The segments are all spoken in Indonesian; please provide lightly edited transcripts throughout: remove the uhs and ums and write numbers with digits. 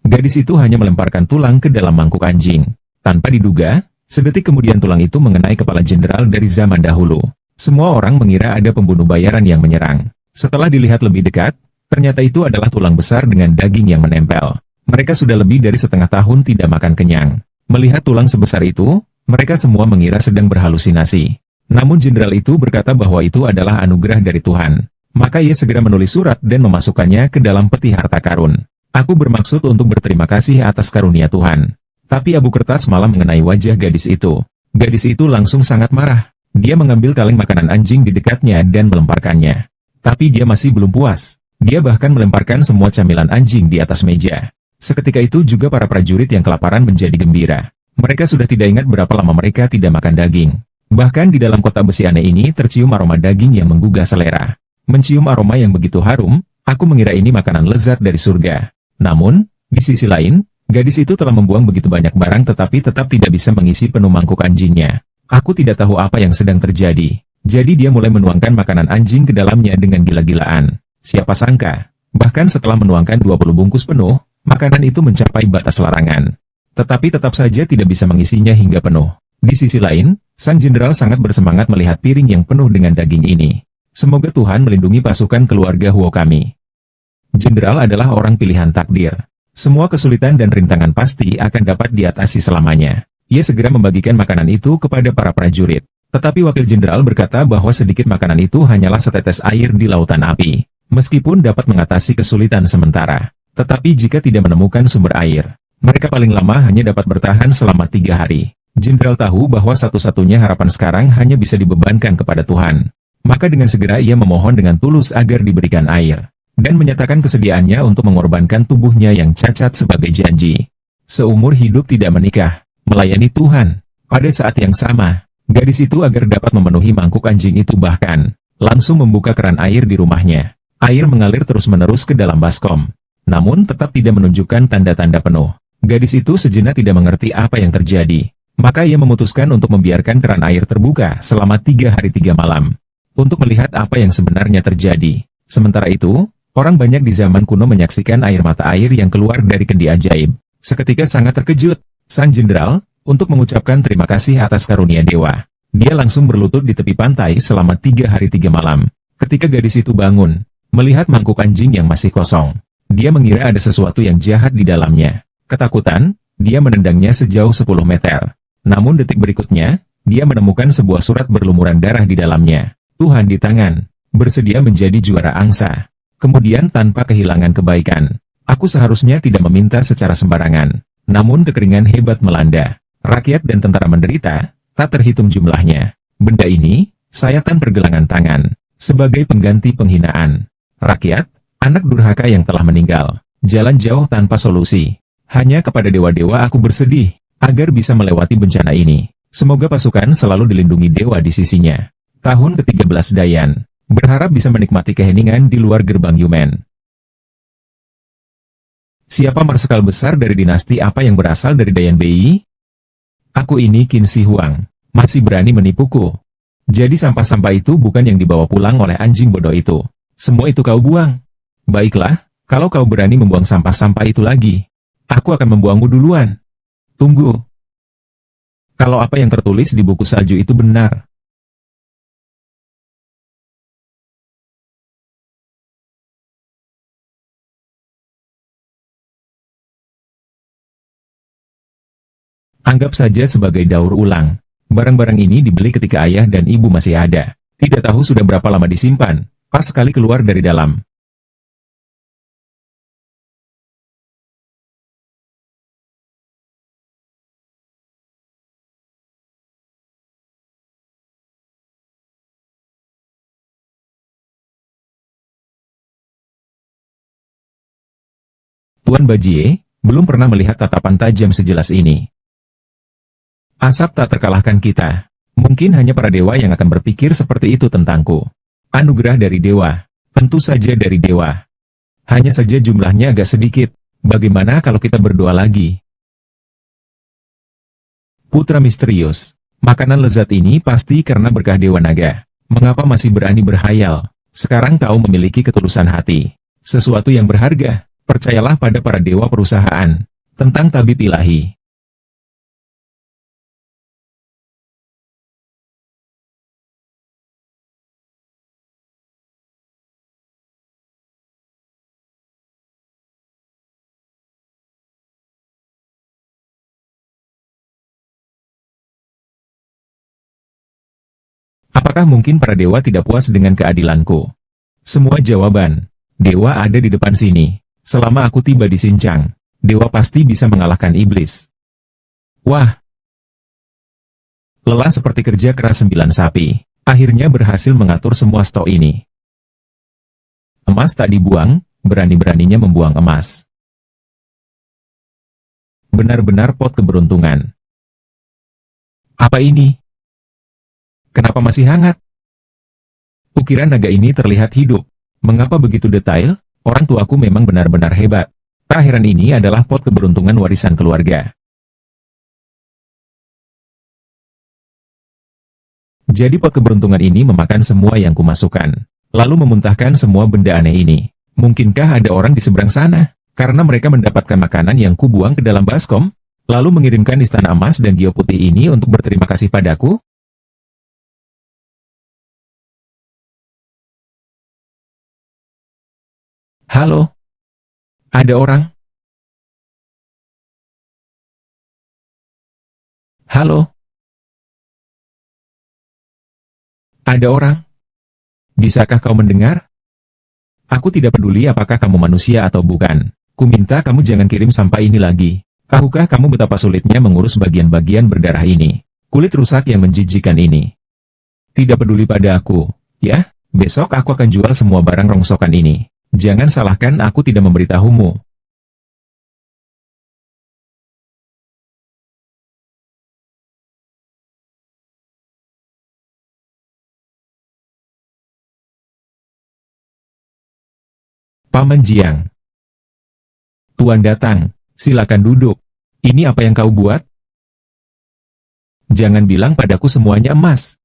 Gadis itu hanya melemparkan tulang ke dalam mangkuk anjing. Tanpa diduga, sedetik kemudian tulang itu mengenai kepala jenderal dari zaman dahulu. Semua orang mengira ada pembunuh bayaran yang menyerang. Setelah dilihat lebih dekat, ternyata itu adalah tulang besar dengan daging yang menempel. Mereka sudah lebih dari setengah tahun tidak makan kenyang. Melihat tulang sebesar itu, mereka semua mengira sedang berhalusinasi. Namun jenderal itu berkata bahwa itu adalah anugerah dari Tuhan. Maka ia segera menulis surat dan memasukkannya ke dalam peti harta karun. Aku bermaksud untuk berterima kasih atas karunia Tuhan. Tapi abu kertas malah mengenai wajah gadis itu. Gadis itu langsung sangat marah. Dia mengambil kaleng makanan anjing di dekatnya dan melemparkannya. Tapi dia masih belum puas. Dia bahkan melemparkan semua camilan anjing di atas meja. Seketika itu juga para prajurit yang kelaparan menjadi gembira. Mereka sudah tidak ingat berapa lama mereka tidak makan daging. Bahkan di dalam kotak besi aneh ini tercium aroma daging yang menggugah selera. Mencium aroma yang begitu harum, aku mengira ini makanan lezat dari surga. Namun, di sisi lain, gadis itu telah membuang begitu banyak barang tetapi tetap tidak bisa mengisi penuh mangkuk anjingnya. Aku tidak tahu apa yang sedang terjadi. Jadi dia mulai menuangkan makanan anjing ke dalamnya dengan gila-gilaan. Siapa sangka, bahkan setelah menuangkan 20 bungkus penuh, makanan itu mencapai batas larangan. Tetapi tetap saja tidak bisa mengisinya hingga penuh. Di sisi lain, sang jenderal sangat bersemangat melihat piring yang penuh dengan daging ini. Semoga Tuhan melindungi pasukan keluarga Huo kami. Jenderal adalah orang pilihan takdir. Semua kesulitan dan rintangan pasti akan dapat diatasi selamanya. Ia segera membagikan makanan itu kepada para prajurit. Tetapi wakil jenderal berkata bahwa sedikit makanan itu hanyalah setetes air di lautan api. Meskipun dapat mengatasi kesulitan sementara. Tetapi jika tidak menemukan sumber air, mereka paling lama hanya dapat bertahan selama 3 hari. Jenderal tahu bahwa satu-satunya harapan sekarang hanya bisa dibebankan kepada Tuhan. Maka dengan segera ia memohon dengan tulus agar diberikan air. Dan menyatakan kesediaannya untuk mengorbankan tubuhnya yang cacat sebagai janji. Seumur hidup tidak menikah, melayani Tuhan. Pada saat yang sama, gadis itu agar dapat memenuhi mangkuk anjing itu bahkan langsung membuka keran air di rumahnya. Air mengalir terus-menerus ke dalam baskom. Namun tetap tidak menunjukkan tanda-tanda penuh. Gadis itu sejenak tidak mengerti apa yang terjadi. Maka ia memutuskan untuk membiarkan keran air terbuka selama 3 hari 3 malam. Untuk melihat apa yang sebenarnya terjadi. Sementara itu, orang banyak di zaman kuno menyaksikan air mata air yang keluar dari kendi ajaib. Seketika sangat terkejut, sang jenderal, untuk mengucapkan terima kasih atas karunia dewa. Dia langsung berlutut di tepi pantai selama 3 hari 3 malam. Ketika gadis itu bangun, melihat mangkuk anjing yang masih kosong. Dia mengira ada sesuatu yang jahat di dalamnya. Ketakutan, dia menendangnya sejauh 10 meter. Namun detik berikutnya, dia menemukan sebuah surat berlumuran darah di dalamnya. Tuhan di tangan, bersedia menjadi juara angsa. Kemudian tanpa kehilangan kebaikan, aku seharusnya tidak meminta secara sembarangan. Namun kekeringan hebat melanda. Rakyat dan tentara menderita, tak terhitung jumlahnya. Benda ini, sayatan pergelangan tangan, sebagai pengganti penghinaan. Rakyat, anak durhaka yang telah meninggal, jalan jauh tanpa solusi. Hanya kepada dewa-dewa aku bersedih, agar bisa melewati bencana ini. Semoga pasukan selalu dilindungi dewa di sisinya. Tahun ke-13 Dayan, berharap bisa menikmati keheningan di luar gerbang Yumen. Siapa marsekal besar dari dinasti apa yang berasal dari Dayan Bei? Aku ini Qin Shi Huang, masih berani menipuku. Jadi sampah-sampah itu bukan yang dibawa pulang oleh anjing bodoh itu. Semua itu kau buang. Baiklah, kalau kau berani membuang sampah-sampah itu lagi, aku akan membuangmu duluan. Tunggu. Kalau apa yang tertulis di buku salju itu benar. Anggap saja sebagai daur ulang. Barang-barang ini dibeli ketika ayah dan ibu masih ada. Tidak tahu sudah berapa lama disimpan, pas sekali keluar dari dalam. Tuan Bajie, belum pernah melihat tatapan tajam sejelas ini. Asap tak terkalahkan kita. Mungkin hanya para dewa yang akan berpikir seperti itu tentangku. Anugerah dari dewa. Tentu saja dari dewa. Hanya saja jumlahnya agak sedikit. Bagaimana kalau kita berdoa lagi? Putra misterius. Makanan lezat ini pasti karena berkah Dewa Naga. Mengapa masih berani berhayal? Sekarang kau memiliki ketulusan hati. Sesuatu yang berharga. Percayalah pada para dewa perusahaan. Tentang tabib ilahi. Apakah mungkin para dewa tidak puas dengan keadilanku? Semua jawaban. Dewa ada di depan sini. Selama aku tiba di Sincang, dewa pasti bisa mengalahkan iblis. Wah! Lelah seperti kerja keras 9 sapi, akhirnya berhasil mengatur semua stok ini. Emas tak dibuang, berani-beraninya membuang emas. Benar-benar pot keberuntungan. Apa ini? Kenapa masih hangat? Ukiran naga ini terlihat hidup. Mengapa begitu detail? Orang tuaku memang benar-benar hebat. Tak heran ini adalah pot keberuntungan warisan keluarga. Jadi pot keberuntungan ini memakan semua yang kumasukkan, lalu memuntahkan semua benda aneh ini. Mungkinkah ada orang di seberang sana? Karena mereka mendapatkan makanan yang kubuang ke dalam baskom, lalu mengirimkan istana emas dan Gio putih ini untuk berterima kasih padaku? Halo? Ada orang? Halo? Ada orang? Bisakah kau mendengar? Aku tidak peduli apakah kamu manusia atau bukan. Kuminta kamu jangan kirim sampah ini lagi. Tahukah kamu betapa sulitnya mengurus bagian-bagian berdarah ini? Kulit rusak yang menjijikan ini. Tidak peduli pada aku, ya? Besok aku akan jual semua barang rongsokan ini. Jangan salahkan aku tidak memberitahumu. Paman Jiang. Tuan datang, silakan duduk. Ini apa yang kau buat? Jangan bilang padaku semuanya emas.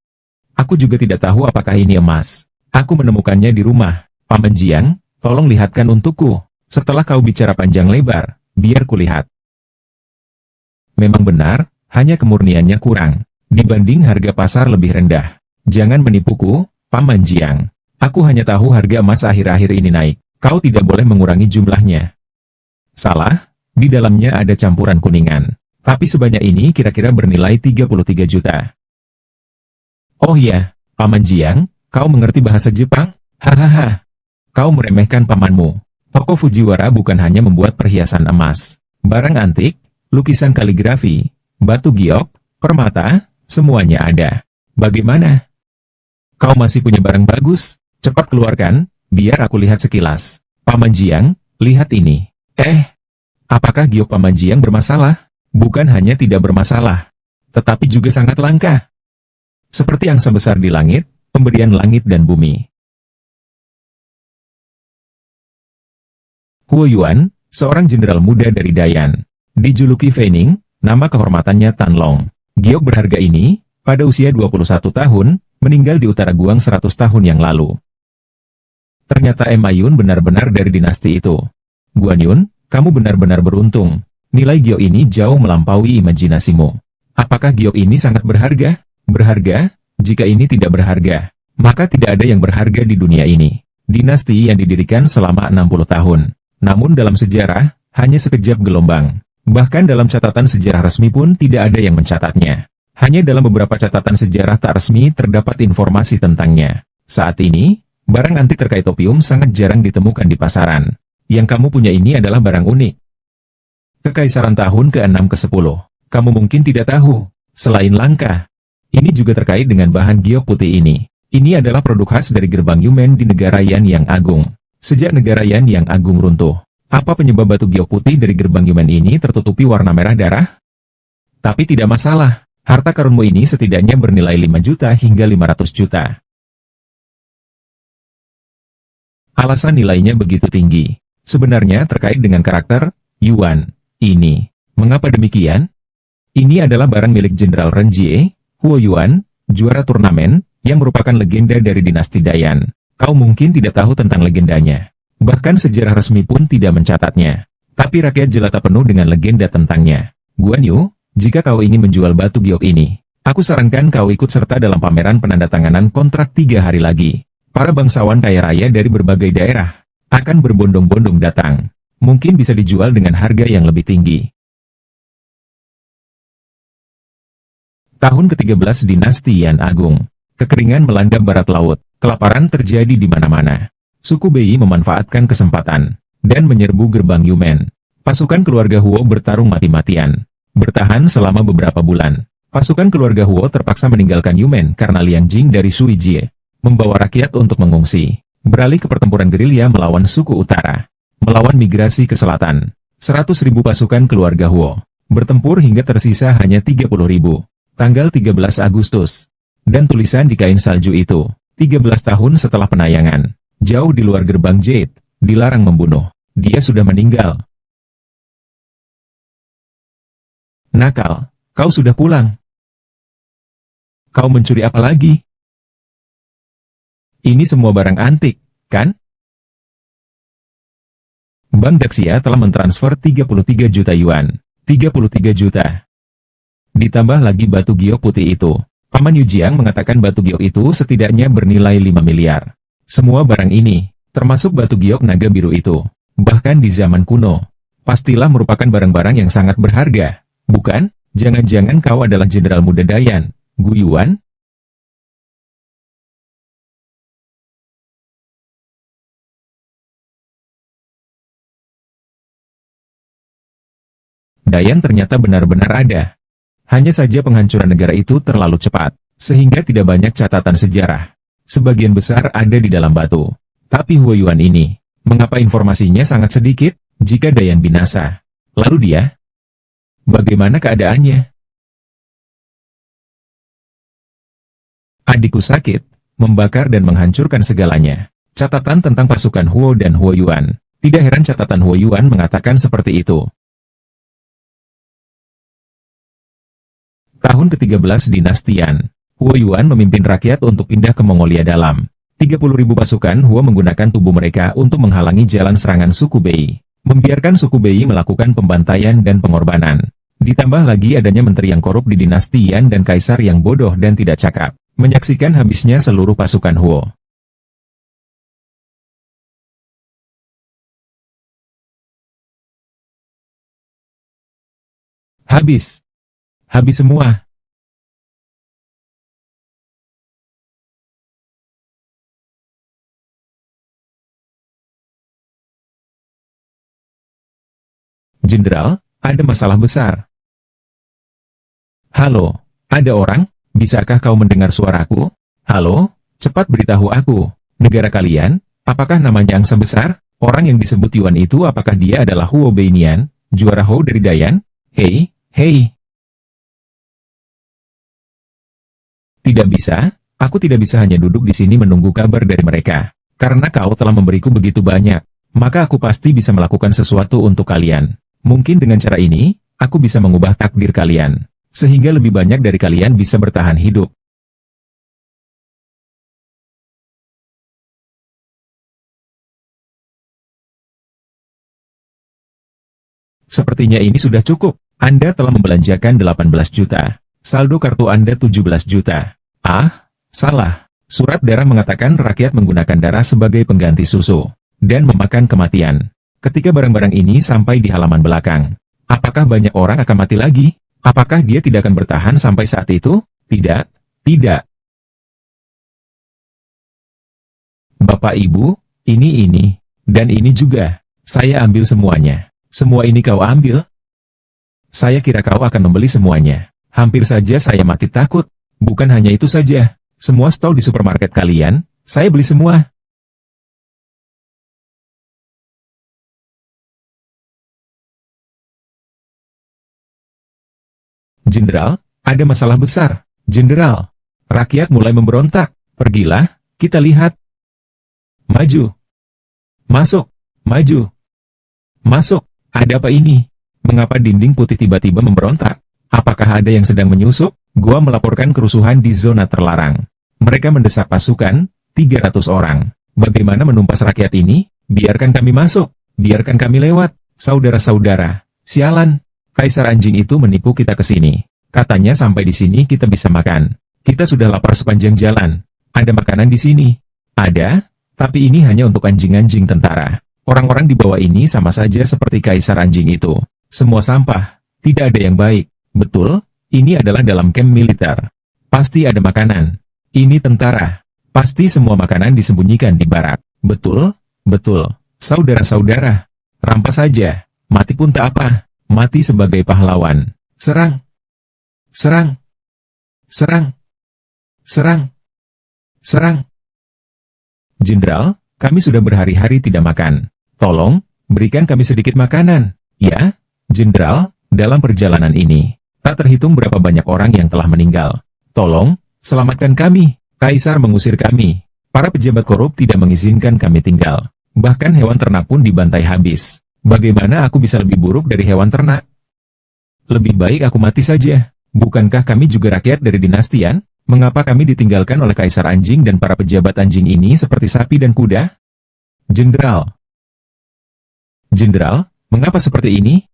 Aku juga tidak tahu apakah ini emas. Aku menemukannya di rumah. Paman Jiang, tolong lihatkan untukku. Setelah kau bicara panjang lebar, biar kulihat. Memang benar, hanya kemurniannya kurang. Dibanding harga pasar lebih rendah. Jangan menipuku, Paman Jiang. Aku hanya tahu harga emas akhir-akhir ini naik. Kau tidak boleh mengurangi jumlahnya. Salah, di dalamnya ada campuran kuningan. Tapi sebanyak ini kira-kira bernilai 33 juta. Oh ya, Paman Jiang, kau mengerti bahasa Jepang? Hahaha. Kau meremehkan pamanmu. Toko Fujiwara bukan hanya membuat perhiasan emas, barang antik, lukisan kaligrafi, batu giok, permata, semuanya ada. Bagaimana? Kau masih punya barang bagus? Cepat keluarkan, biar aku lihat sekilas. Paman Jiang, lihat ini. Apakah giok Paman Jiang bermasalah? Bukan hanya tidak bermasalah, tetapi juga sangat langka. Seperti angsa besar di langit, pemberian langit dan bumi. Huo Yuan, seorang jenderal muda dari Dayan. Dijuluki Feining, nama kehormatannya Tan Long. Giok berharga ini, pada usia 21 tahun, meninggal di utara Guang 100 tahun yang lalu. Ternyata Emayun benar-benar dari dinasti itu. Guan Yun, kamu benar-benar beruntung. Nilai giok ini jauh melampaui imajinasimu. Apakah giok ini sangat berharga? Berharga? Jika ini tidak berharga, maka tidak ada yang berharga di dunia ini. Dinasti yang didirikan selama 60 tahun. Namun dalam sejarah, hanya sekejap gelombang. Bahkan dalam catatan sejarah resmi pun tidak ada yang mencatatnya. Hanya dalam beberapa catatan sejarah tak resmi terdapat informasi tentangnya. Saat ini, barang antik terkait opium sangat jarang ditemukan di pasaran. Yang kamu punya ini adalah barang unik. Kekaisaran tahun ke-6 ke-10. Kamu mungkin tidak tahu. Selain langka, ini juga terkait dengan bahan giok putih ini. Ini adalah produk khas dari gerbang Yumen di negara Yan yang agung. Sejak negara Yan yang agung runtuh, apa penyebab batu giok putih dari gerbang Yumen ini tertutupi warna merah darah? Tapi tidak masalah, harta karunmu ini setidaknya bernilai 5 juta hingga 500 juta. Alasan nilainya begitu tinggi, sebenarnya terkait dengan karakter Yuan ini. Mengapa demikian? Ini adalah barang milik Jenderal Ren Jie, Huo Yuan, juara turnamen, yang merupakan legenda dari dinasti Dayan. Kau mungkin tidak tahu tentang legendanya. Bahkan sejarah resmi pun tidak mencatatnya. Tapi rakyat jelata penuh dengan legenda tentangnya. Guan Yu, jika kau ingin menjual batu giok ini, aku sarankan kau ikut serta dalam pameran penandatanganan kontrak 3 hari lagi. Para bangsawan kaya raya dari berbagai daerah akan berbondong-bondong datang. Mungkin bisa dijual dengan harga yang lebih tinggi. Tahun ke-13 Dinasti Yan Agung. Kekeringan melanda barat laut. Kelaparan terjadi di mana-mana. Suku Bei memanfaatkan kesempatan dan menyerbu gerbang Yumen. Pasukan keluarga Huo bertarung mati-matian. Bertahan selama beberapa bulan. Pasukan keluarga Huo terpaksa meninggalkan Yumen karena Liang Jing dari Sui Jie membawa rakyat untuk mengungsi. Beralih ke pertempuran gerilya melawan suku utara. Melawan migrasi ke selatan. 100.000 pasukan keluarga Huo bertempur hingga tersisa hanya 30.000. Tanggal 13 Agustus. Dan tulisan di kain salju itu, 13 tahun setelah penayangan, jauh di luar gerbang Jade, dilarang membunuh. Dia sudah meninggal. Nakal, kau sudah pulang. Kau mencuri apa lagi? Ini semua barang antik, kan? Bank Daxia telah mentransfer 33 juta yuan. 33 juta. Ditambah lagi batu giok putih itu. Paman Yu Jiang mengatakan batu giok itu setidaknya bernilai 5 miliar. Semua barang ini, termasuk batu giok naga biru itu, bahkan di zaman kuno, pastilah merupakan barang-barang yang sangat berharga, bukan? Jangan-jangan kau adalah jenderal muda Dayan, Gu Yuan? Dayan ternyata benar-benar ada. Hanya saja penghancuran negara itu terlalu cepat, sehingga tidak banyak catatan sejarah. Sebagian besar ada di dalam batu. Tapi Huo Yuan ini, mengapa informasinya sangat sedikit? Jika Dayan binasa, lalu dia? Bagaimana keadaannya? Adikku sakit, membakar dan menghancurkan segalanya. Catatan tentang pasukan Huo dan Huo Yuan. Tidak heran catatan Huo Yuan mengatakan seperti itu. Tahun ke-13 Dinasti Yan, Huo Yuan memimpin rakyat untuk pindah ke Mongolia Dalam. 30.000 pasukan Huo menggunakan tubuh mereka untuk menghalangi jalan serangan suku Bei, membiarkan suku Bei melakukan pembantaian dan pengorbanan. Ditambah lagi adanya menteri yang korup di Dinasti Yan dan kaisar yang bodoh dan tidak cakap, menyaksikan habisnya seluruh pasukan Huo. Habis. Habis semua. Jenderal, ada masalah besar. Halo, ada orang? Bisakah kau mendengar suaraku? Halo, cepat beritahu aku. Negara kalian, apakah namanya angsa besar? Orang yang disebut Yuan itu apakah dia adalah Huo Beinian, juara Hou dari Dayan? Hei, hei. Tidak bisa, aku tidak bisa hanya duduk di sini menunggu kabar dari mereka. Karena kau telah memberiku begitu banyak, maka aku pasti bisa melakukan sesuatu untuk kalian. Mungkin dengan cara ini, aku bisa mengubah takdir kalian, sehingga lebih banyak dari kalian bisa bertahan hidup. Sepertinya ini sudah cukup. Anda telah membelanjakan 18 juta. Saldo kartu Anda 17 juta. Ah, salah. Surat darah mengatakan rakyat menggunakan darah sebagai pengganti susu dan memakan kematian. Ketika barang-barang ini sampai di halaman belakang, apakah banyak orang akan mati lagi? Apakah dia tidak akan bertahan sampai saat itu? Tidak, tidak. Bapak Ibu, ini, dan ini juga. Saya ambil semuanya. Semua ini kau ambil? Saya kira kau akan membeli semuanya. Hampir saja saya mati takut. Bukan hanya itu saja. Semua stok di supermarket kalian, saya beli semua. Jenderal, ada masalah besar. Jenderal, rakyat mulai memberontak. Pergilah, kita lihat. Maju. Masuk. Maju. Masuk. Ada apa ini? Mengapa dinding putih tiba-tiba memberontak? Apakah ada yang sedang menyusup? Gua melaporkan kerusuhan di zona terlarang. Mereka mendesak pasukan, 300 orang. Bagaimana menumpas rakyat ini? Biarkan kami masuk. Biarkan kami lewat. Saudara-saudara. Sialan. Kaisar anjing itu menipu kita ke sini. Katanya sampai di sini kita bisa makan. Kita sudah lapar sepanjang jalan. Ada makanan di sini. Ada, tapi ini hanya untuk anjing-anjing tentara. Orang-orang di bawah ini sama saja seperti kaisar anjing itu. Semua sampah. Tidak ada yang baik. Betul, ini adalah dalam camp militer. Pasti ada makanan. Ini tentara. Pasti semua makanan disembunyikan di barak. Betul, betul. Saudara-saudara, rampas saja. Mati pun tak apa. Mati sebagai pahlawan. Serang. Serang. Serang. Serang. Serang. Jenderal, kami sudah berhari-hari tidak makan. Tolong, berikan kami sedikit makanan. Ya, Jenderal, dalam perjalanan ini, tak terhitung berapa banyak orang yang telah meninggal. Tolong, selamatkan kami. Kaisar mengusir kami. Para pejabat korup tidak mengizinkan kami tinggal. Bahkan hewan ternak pun dibantai habis. Bagaimana aku bisa lebih buruk dari hewan ternak? Lebih baik aku mati saja. Bukankah kami juga rakyat dari dinastian? Mengapa kami ditinggalkan oleh kaisar anjing dan para pejabat anjing ini seperti sapi dan kuda? Jenderal. Jenderal, mengapa seperti ini?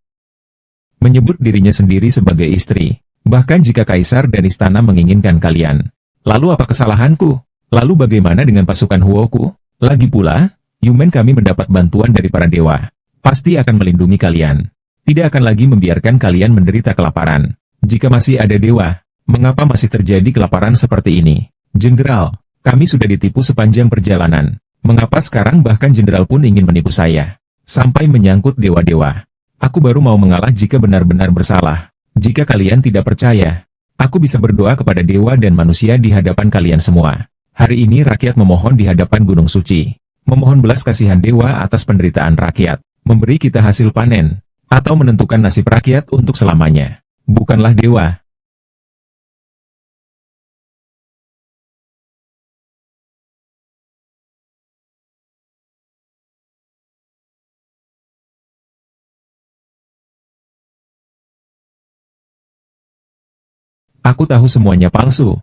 Menyebut dirinya sendiri sebagai istri. Bahkan jika kaisar dan istana menginginkan kalian. Lalu apa kesalahanku? Lalu bagaimana dengan pasukan Huoku? Lagi pula, Yumen kami mendapat bantuan dari para dewa. Pasti akan melindungi kalian. Tidak akan lagi membiarkan kalian menderita kelaparan. Jika masih ada dewa, mengapa masih terjadi kelaparan seperti ini? Jenderal, kami sudah ditipu sepanjang perjalanan. Mengapa sekarang bahkan jenderal pun ingin menipu saya? Sampai menyangkut dewa-dewa. Aku baru mau mengalah jika benar-benar bersalah. Jika kalian tidak percaya, aku bisa berdoa kepada dewa dan manusia di hadapan kalian semua. Hari ini rakyat memohon di hadapan Gunung Suci. Memohon belas kasihan dewa atas penderitaan rakyat. Memberi kita hasil panen. Atau menentukan nasib rakyat untuk selamanya. Bukanlah dewa. Aku tahu semuanya palsu.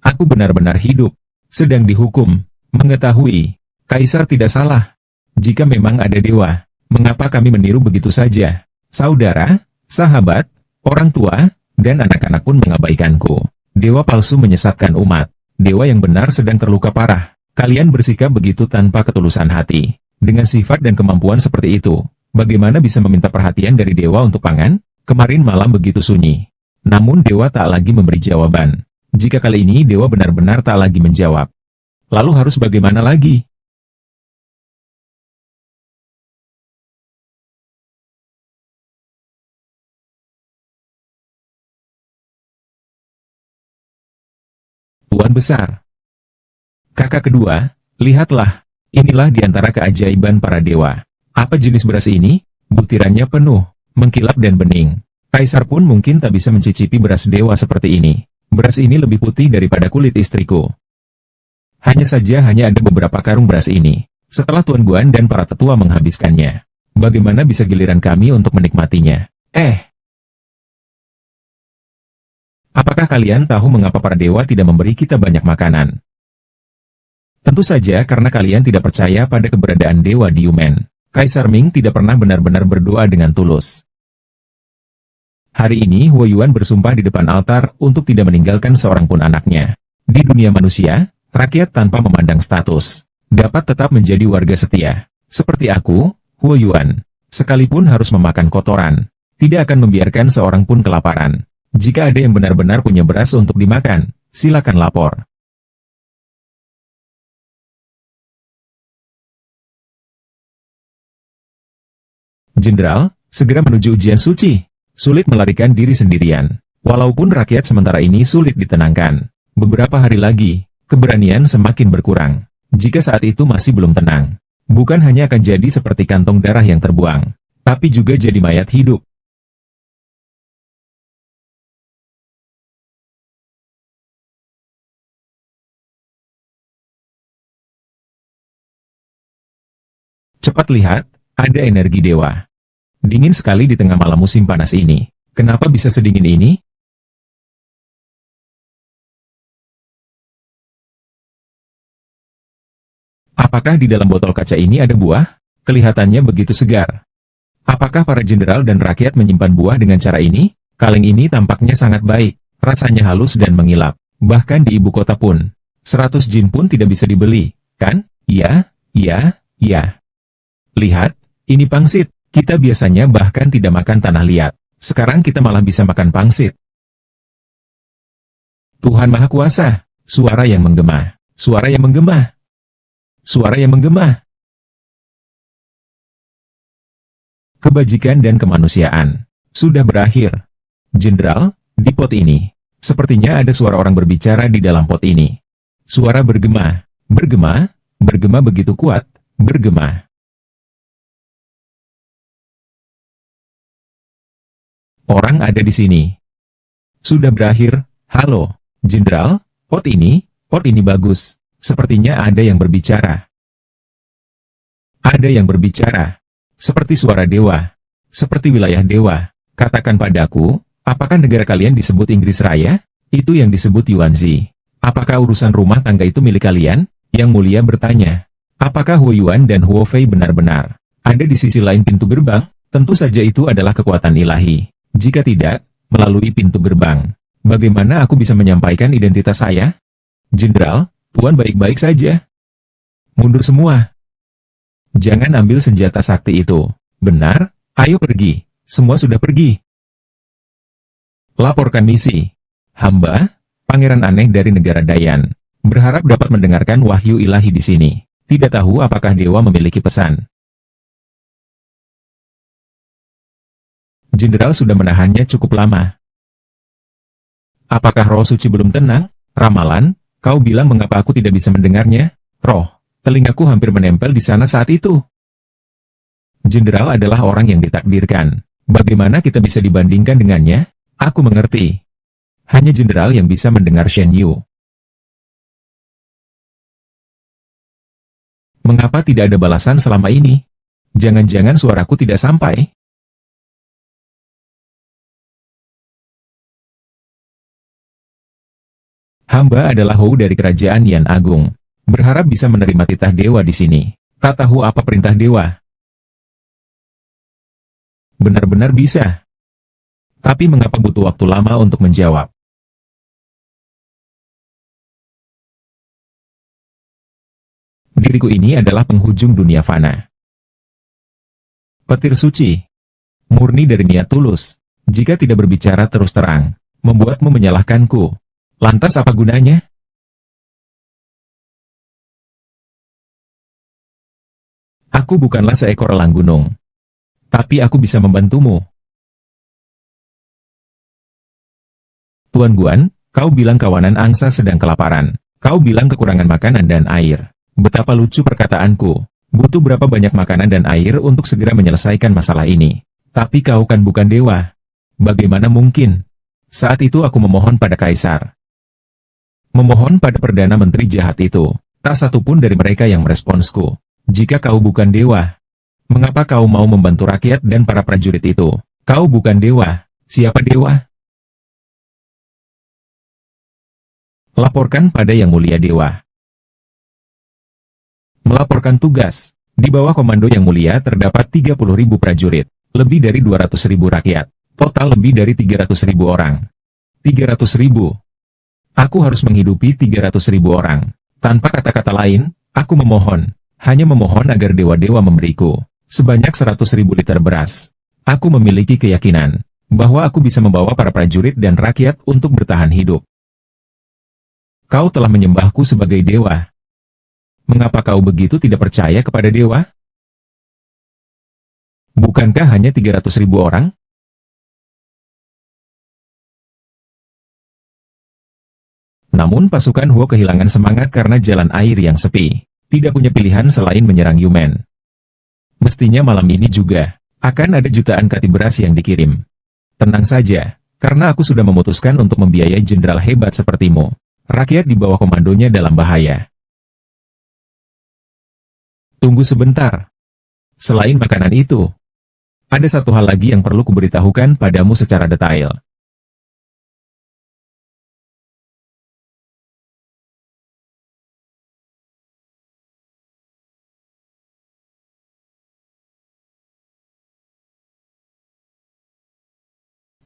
Aku benar-benar hidup, sedang dihukum, mengetahui, Kaisar tidak salah. Jika memang ada dewa, mengapa kami meniru begitu saja? Saudara, sahabat, orang tua, dan anak-anak pun mengabaikanku. Dewa palsu menyesatkan umat. Dewa yang benar sedang terluka parah. Kalian bersikap begitu tanpa ketulusan hati. Dengan sifat dan kemampuan seperti itu, bagaimana bisa meminta perhatian dari dewa untuk pangan? Kemarin malam begitu sunyi. Namun dewa tak lagi memberi jawaban. Jika kali ini dewa benar-benar tak lagi menjawab, lalu harus bagaimana lagi? Tuan Besar. Kakak kedua, lihatlah. Inilah di antara keajaiban para dewa. Apa jenis beras ini? Butirannya penuh, mengkilap dan bening. Kaisar pun mungkin tak bisa mencicipi beras dewa seperti ini. Beras ini lebih putih daripada kulit istriku. Hanya saja hanya ada beberapa karung beras ini. Setelah Tuan Guan dan para tetua menghabiskannya, bagaimana bisa giliran kami untuk menikmatinya? Apakah kalian tahu mengapa para dewa tidak memberi kita banyak makanan? Tentu saja karena kalian tidak percaya pada keberadaan dewa di Yumen. Kaisar Ming tidak pernah benar-benar berdoa dengan tulus. Hari ini Huo Yuan bersumpah di depan altar untuk tidak meninggalkan seorang pun anaknya. Di dunia manusia, rakyat tanpa memandang status, dapat tetap menjadi warga setia. Seperti aku, Huo Yuan, sekalipun harus memakan kotoran, tidak akan membiarkan seorang pun kelaparan. Jika ada yang benar-benar punya beras untuk dimakan, silakan lapor. Jenderal, segera menuju ujian suci. Sulit melarikan diri sendirian. Walaupun rakyat sementara ini sulit ditenangkan. Beberapa hari lagi, keberanian semakin berkurang. Jika saat itu masih belum tenang, bukan hanya akan jadi seperti kantong darah yang terbuang, tapi juga jadi mayat hidup. Cepat lihat, ada energi dewa. Dingin sekali di tengah malam musim panas ini. Kenapa bisa sedingin ini? Apakah di dalam botol kaca ini ada buah? Kelihatannya begitu segar. Apakah para jenderal dan rakyat menyimpan buah dengan cara ini? Kaleng ini tampaknya sangat baik, rasanya halus dan mengilap. Bahkan di ibu kota pun, 100 jin pun tidak bisa dibeli, kan? Iya, iya, iya. Lihat, ini pangsit. Kita biasanya bahkan tidak makan tanah liat. Sekarang kita malah bisa makan pangsit. Tuhan Maha Kuasa. Suara yang menggema. Suara yang menggema. Suara yang menggema. Kebajikan dan kemanusiaan sudah berakhir. Jenderal, di pot ini, sepertinya ada suara orang berbicara di dalam pot ini. Suara bergema, bergema, bergema begitu kuat, bergema. Orang ada di sini. Sudah berakhir. Halo, Jenderal, pot ini bagus. Sepertinya ada yang berbicara. Ada yang berbicara. Seperti suara dewa. Seperti wilayah dewa. Katakan padaku, apakah negara kalian disebut Inggris Raya? Itu yang disebut Yuanzi. Apakah urusan rumah tangga itu milik kalian? Yang mulia bertanya. Apakah Huo Yuan dan Huo Fei benar-benar ada di sisi lain pintu gerbang? Tentu saja itu adalah kekuatan ilahi. Jika tidak, melalui pintu gerbang, bagaimana aku bisa menyampaikan identitas saya? Jenderal, Tuan baik-baik saja. Mundur semua. Jangan ambil senjata sakti itu. Benar? Ayo pergi. Semua sudah pergi. Laporkan misi. Hamba, pangeran aneh dari negara Dayan, berharap dapat mendengarkan wahyu ilahi di sini. Tidak tahu apakah dewa memiliki pesan. Jenderal sudah menahannya cukup lama. Apakah roh suci belum tenang? Ramalan, kau bilang mengapa aku tidak bisa mendengarnya? Roh, telingaku hampir menempel di sana saat itu. Jenderal adalah orang yang ditakdirkan. Bagaimana kita bisa dibandingkan dengannya? Aku mengerti. Hanya jenderal yang bisa mendengar Shen Yu. Mengapa tidak ada balasan selama ini? Jangan-jangan suaraku tidak sampai? Hamba adalah Hou dari kerajaan Yan Agung. Berharap bisa menerima titah dewa di sini. Tak tahu apa perintah dewa. Benar-benar bisa. Tapi mengapa butuh waktu lama untuk menjawab? Diriku ini adalah penghujung dunia fana. Petir suci. Murni dari niat tulus. Jika tidak berbicara terus terang, membuatmu menyalahkanku. Lantas apa gunanya? Aku bukanlah seekor elang gunung. Tapi aku bisa membantumu. Tuan Guan, kau bilang kawanan angsa sedang kelaparan. Kau bilang kekurangan makanan dan air. Betapa lucu perkataanku. Butuh berapa banyak makanan dan air untuk segera menyelesaikan masalah ini. Tapi kau kan bukan dewa. Bagaimana mungkin? Saat itu aku memohon pada kaisar. Memohon pada Perdana Menteri jahat itu. Tak satu pun dari mereka yang meresponsku. Jika kau bukan dewa, mengapa kau mau membantu rakyat dan para prajurit itu? Kau bukan dewa. Siapa dewa? Laporkan pada Yang Mulia Dewa. Melaporkan tugas. Di bawah komando Yang Mulia terdapat 30.000 prajurit. Lebih dari 200.000 rakyat. Total lebih dari 300.000 orang. 300.000. Aku harus menghidupi 300.000 orang. Tanpa kata-kata lain, aku memohon. Hanya memohon agar dewa-dewa memberiku sebanyak 100.000 liter beras. Aku memiliki keyakinan bahwa aku bisa membawa para prajurit dan rakyat untuk bertahan hidup. Kau telah menyembahku sebagai dewa. Mengapa kau begitu tidak percaya kepada dewa? Bukankah hanya 300.000 orang? Namun pasukan Huo kehilangan semangat karena jalan air yang sepi. Tidak punya pilihan selain menyerang Yumen. Mestinya malam ini juga akan ada jutaan kati beras yang dikirim. Tenang saja, karena aku sudah memutuskan untuk membiayai jenderal hebat sepertimu. Rakyat di bawah komandonya dalam bahaya. Tunggu sebentar. Selain makanan itu, ada satu hal lagi yang perlu kuberitahukan padamu secara detail.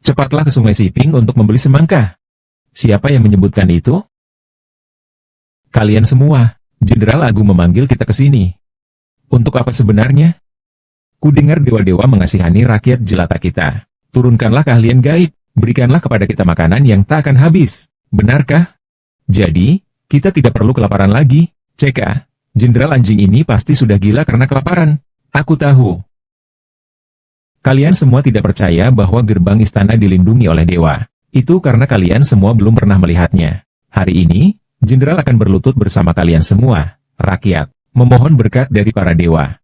Cepatlah ke Sungai Siping untuk membeli semangka. Siapa yang menyebutkan itu? Kalian semua. Jenderal Agung memanggil kita ke sini. Untuk apa sebenarnya? Kudengar dewa-dewa mengasihani rakyat jelata kita. Turunkanlah keahlian gaib, berikanlah kepada kita makanan yang tak akan habis. Benarkah? Jadi, kita tidak perlu kelaparan lagi. CK, Jenderal anjing ini pasti sudah gila karena kelaparan. Aku tahu. Kalian semua tidak percaya bahwa gerbang istana dilindungi oleh dewa. Itu karena kalian semua belum pernah melihatnya. Hari ini, Jenderal akan berlutut bersama kalian semua, rakyat, memohon berkat dari para dewa.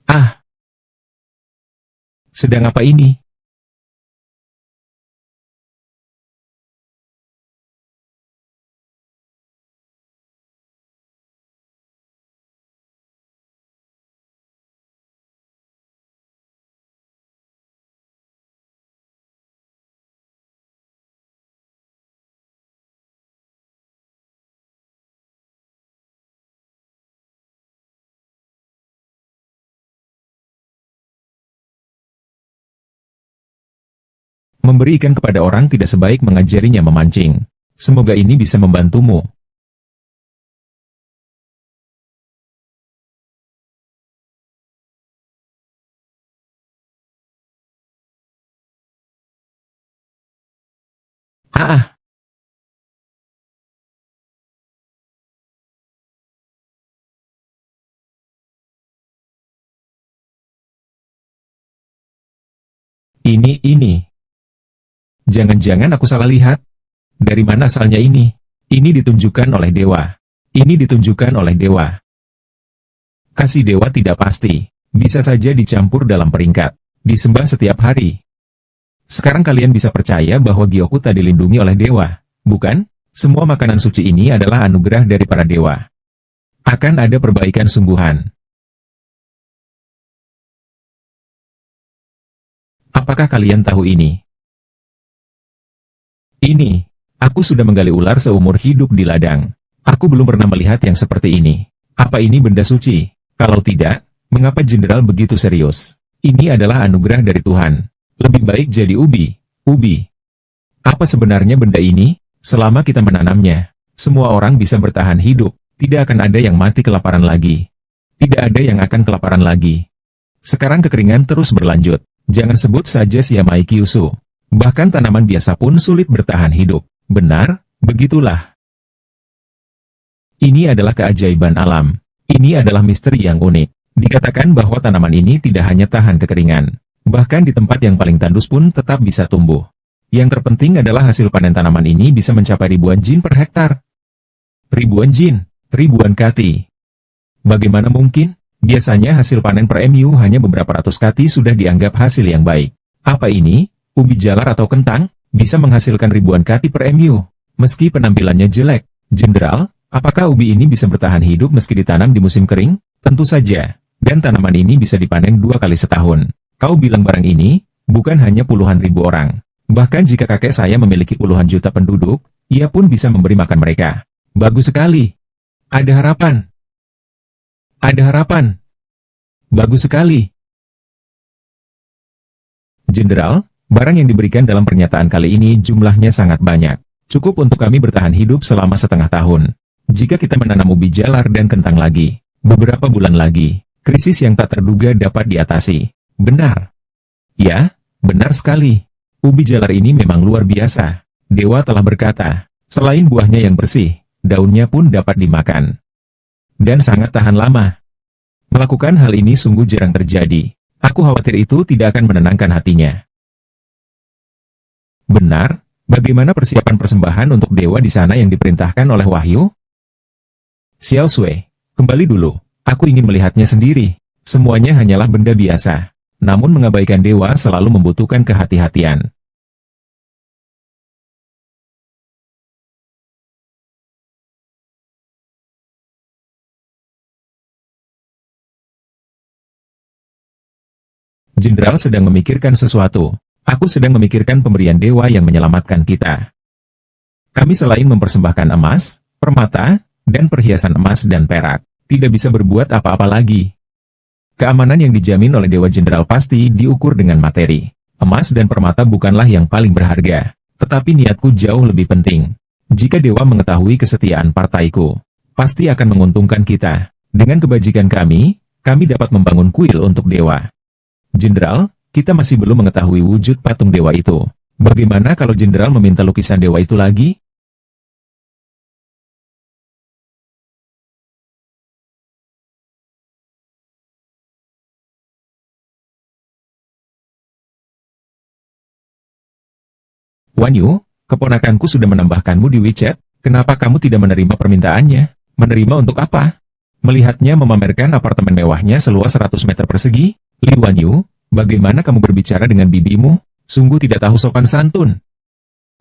Ah, sedang apa ini? Memberi ikan kepada orang tidak sebaik mengajarinya memancing. Semoga ini bisa membantumu. Ah, ini. Jangan-jangan aku salah lihat. Dari mana asalnya ini? Ini ditunjukkan oleh dewa. Ini ditunjukkan oleh dewa. Kasih dewa tidak pasti. Bisa saja dicampur dalam peringkat. Disembah setiap hari. Sekarang kalian bisa percaya bahwa Gyokuta dilindungi oleh dewa. Bukan? Semua makanan suci ini adalah anugerah dari para dewa. Akan ada perbaikan sungguhan. Apakah kalian tahu ini? Ini. Aku sudah menggali ular seumur hidup di ladang. Aku belum pernah melihat yang seperti ini. Apa ini benda suci? Kalau tidak, mengapa jenderal begitu serius? Ini adalah anugerah dari Tuhan. Lebih baik jadi ubi. Ubi. Apa sebenarnya benda ini? Selama kita menanamnya, semua orang bisa bertahan hidup. Tidak akan ada yang mati kelaparan lagi. Tidak ada yang akan kelaparan lagi. Sekarang kekeringan terus berlanjut. Jangan sebut saja siamai kyusu. Bahkan tanaman biasa pun sulit bertahan hidup. Benar, begitulah. Ini adalah keajaiban alam. Ini adalah misteri yang unik. Dikatakan bahwa tanaman ini tidak hanya tahan kekeringan. Bahkan di tempat yang paling tandus pun tetap bisa tumbuh. Yang terpenting adalah hasil panen tanaman ini bisa mencapai ribuan jin per hektar. Ribuan jin, ribuan kati. Bagaimana mungkin? Biasanya hasil panen per MU hanya beberapa ratus kati sudah dianggap hasil yang baik. Apa ini? Ubi jalar atau kentang? Bisa menghasilkan ribuan kati per MU. Meski penampilannya jelek. Jenderal, apakah ubi ini bisa bertahan hidup meski ditanam di musim kering? Tentu saja. Dan tanaman ini bisa dipanen 2 kali setahun. Kau bilang barang ini, bukan hanya puluhan ribu orang. Bahkan jika kakek saya memiliki puluhan juta penduduk, ia pun bisa memberi makan mereka. Bagus sekali. Ada harapan. Ada harapan. Bagus sekali. Jenderal, barang yang diberikan dalam pernyataan kali ini jumlahnya sangat banyak. Cukup untuk kami bertahan hidup selama setengah tahun. Jika kita menanam ubi jalar dan kentang lagi, beberapa bulan lagi, krisis yang tak terduga dapat diatasi. Benar. Ya, benar sekali. Ubi jalar ini memang luar biasa. Dewa telah berkata, selain buahnya yang bersih, daunnya pun dapat dimakan. Dan sangat tahan lama. Melakukan hal ini sungguh jarang terjadi. Aku khawatir itu tidak akan menenangkan hatinya. Benar, bagaimana persiapan persembahan untuk dewa di sana yang diperintahkan oleh Wahyu? Xiao Sui, kembali dulu. Aku ingin melihatnya sendiri. Semuanya hanyalah benda biasa. Namun mengabaikan dewa selalu membutuhkan kehati-hatian. Jenderal sedang memikirkan sesuatu. Aku sedang memikirkan pemberian dewa yang menyelamatkan kita. Kami selain mempersembahkan emas, permata, dan perhiasan emas dan perak, tidak bisa berbuat apa-apa lagi. Keamanan yang dijamin oleh Dewa Jenderal pasti diukur dengan materi. Emas dan permata bukanlah yang paling berharga, tetapi niatku jauh lebih penting. Jika Dewa mengetahui kesetiaan partaiku, pasti akan menguntungkan kita. Dengan kebajikan kami dapat membangun kuil untuk Dewa. Jenderal, kita masih belum mengetahui wujud patung Dewa itu. Bagaimana kalau Jenderal meminta lukisan Dewa itu lagi? Wanyu, keponakanku sudah menambahkanmu di WeChat, kenapa kamu tidak menerima permintaannya? Menerima untuk apa? Melihatnya memamerkan apartemen mewahnya seluas 100 meter persegi? Li Wanyu, bagaimana kamu berbicara dengan bibimu? Sungguh tidak tahu sopan santun.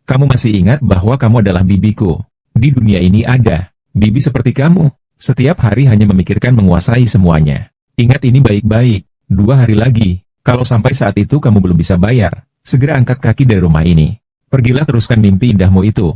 Kamu masih ingat bahwa kamu adalah bibiku. Di dunia ini ada bibi seperti kamu, setiap hari hanya memikirkan menguasai semuanya. Ingat ini baik-baik, 2 hari lagi, kalau sampai saat itu kamu belum bisa bayar, segera angkat kaki dari rumah ini. Pergilah teruskan mimpi indahmu itu.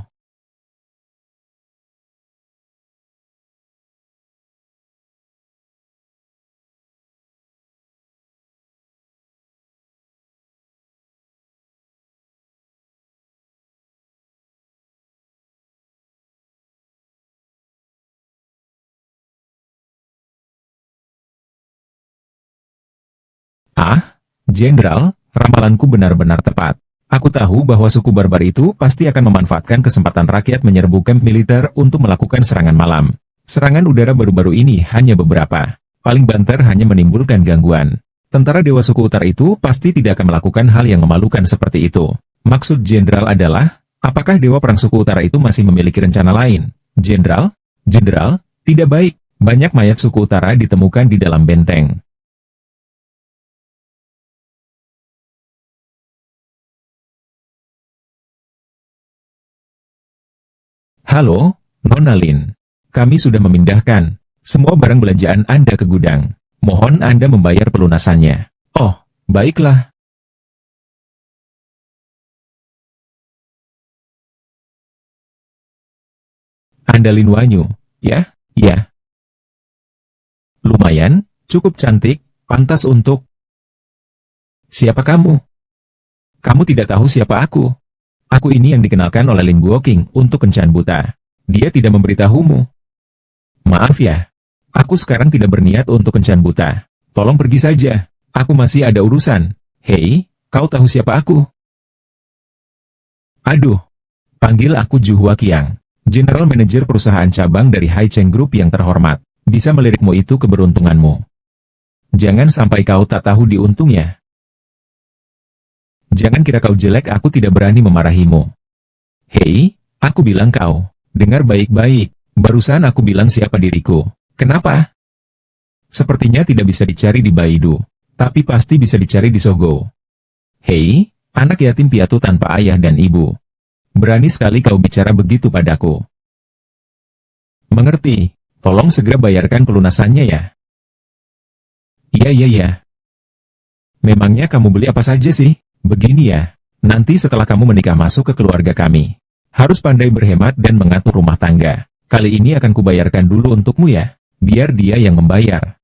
Ah, Jenderal, ramalanku benar-benar tepat. Aku tahu bahwa suku barbar itu pasti akan memanfaatkan kesempatan rakyat menyerbu kamp militer untuk melakukan serangan malam. Serangan udara baru-baru ini hanya beberapa. Paling banter hanya menimbulkan gangguan. Tentara Dewa Suku Utara itu pasti tidak akan melakukan hal yang memalukan seperti itu. Maksud Jenderal adalah, apakah Dewa Perang Suku Utara itu masih memiliki rencana lain? Jenderal? Jenderal, tidak baik. Banyak mayat suku utara ditemukan di dalam benteng. Halo, Nona Lin. Kami sudah memindahkan semua barang belanjaan Anda ke gudang. Mohon Anda membayar pelunasannya. Oh, baiklah. Anda Lin Wanyu, ya? Ya. Lumayan, cukup cantik, pantas untuk... Siapa kamu? Kamu tidak tahu siapa aku. Aku ini yang dikenalkan oleh Lin Guoqing untuk kencan buta. Dia tidak memberitahumu. Maaf ya. Aku sekarang tidak berniat untuk kencan buta. Tolong pergi saja. Aku masih ada urusan. Hei, kau tahu siapa aku? Aduh. Panggil aku Ju Huaqiang. General Manager perusahaan cabang dari Haicheng Group yang terhormat. Bisa melirikmu itu keberuntunganmu. Jangan sampai kau tak tahu diuntungnya. Jangan kira kau jelek, aku tidak berani memarahimu. Hei, aku bilang kau. Dengar baik-baik. Barusan aku bilang siapa diriku. Kenapa? Sepertinya tidak bisa dicari di Baidu. Tapi pasti bisa dicari di Sogo. Hei, anak yatim piatu tanpa ayah dan ibu. Berani sekali kau bicara begitu padaku. Mengerti. Tolong segera bayarkan pelunasannya ya. Iya. Memangnya kamu beli apa saja sih? Begini ya, nanti setelah kamu menikah masuk ke keluarga kami. Harus pandai berhemat dan mengatur rumah tangga. Kali ini akan kubayarkan dulu untukmu ya. Biar dia yang membayar.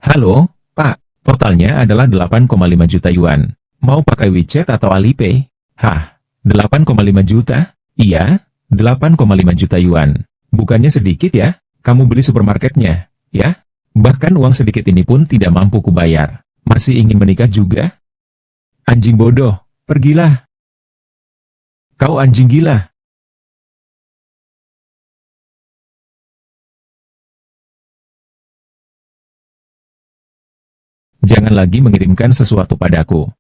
Halo, Pak. Totalnya adalah 8,5 juta yuan. Mau pakai WeChat atau Alipay? Hah, 8,5 juta? Iya, 8,5 juta yuan. Bukannya sedikit ya? Kamu beli supermarketnya, ya? Bahkan uang sedikit ini pun tidak mampu kubayar. Masih ingin menikah juga? Anjing bodoh, pergilah. Kau anjing gila. Jangan lagi mengirimkan sesuatu padaku.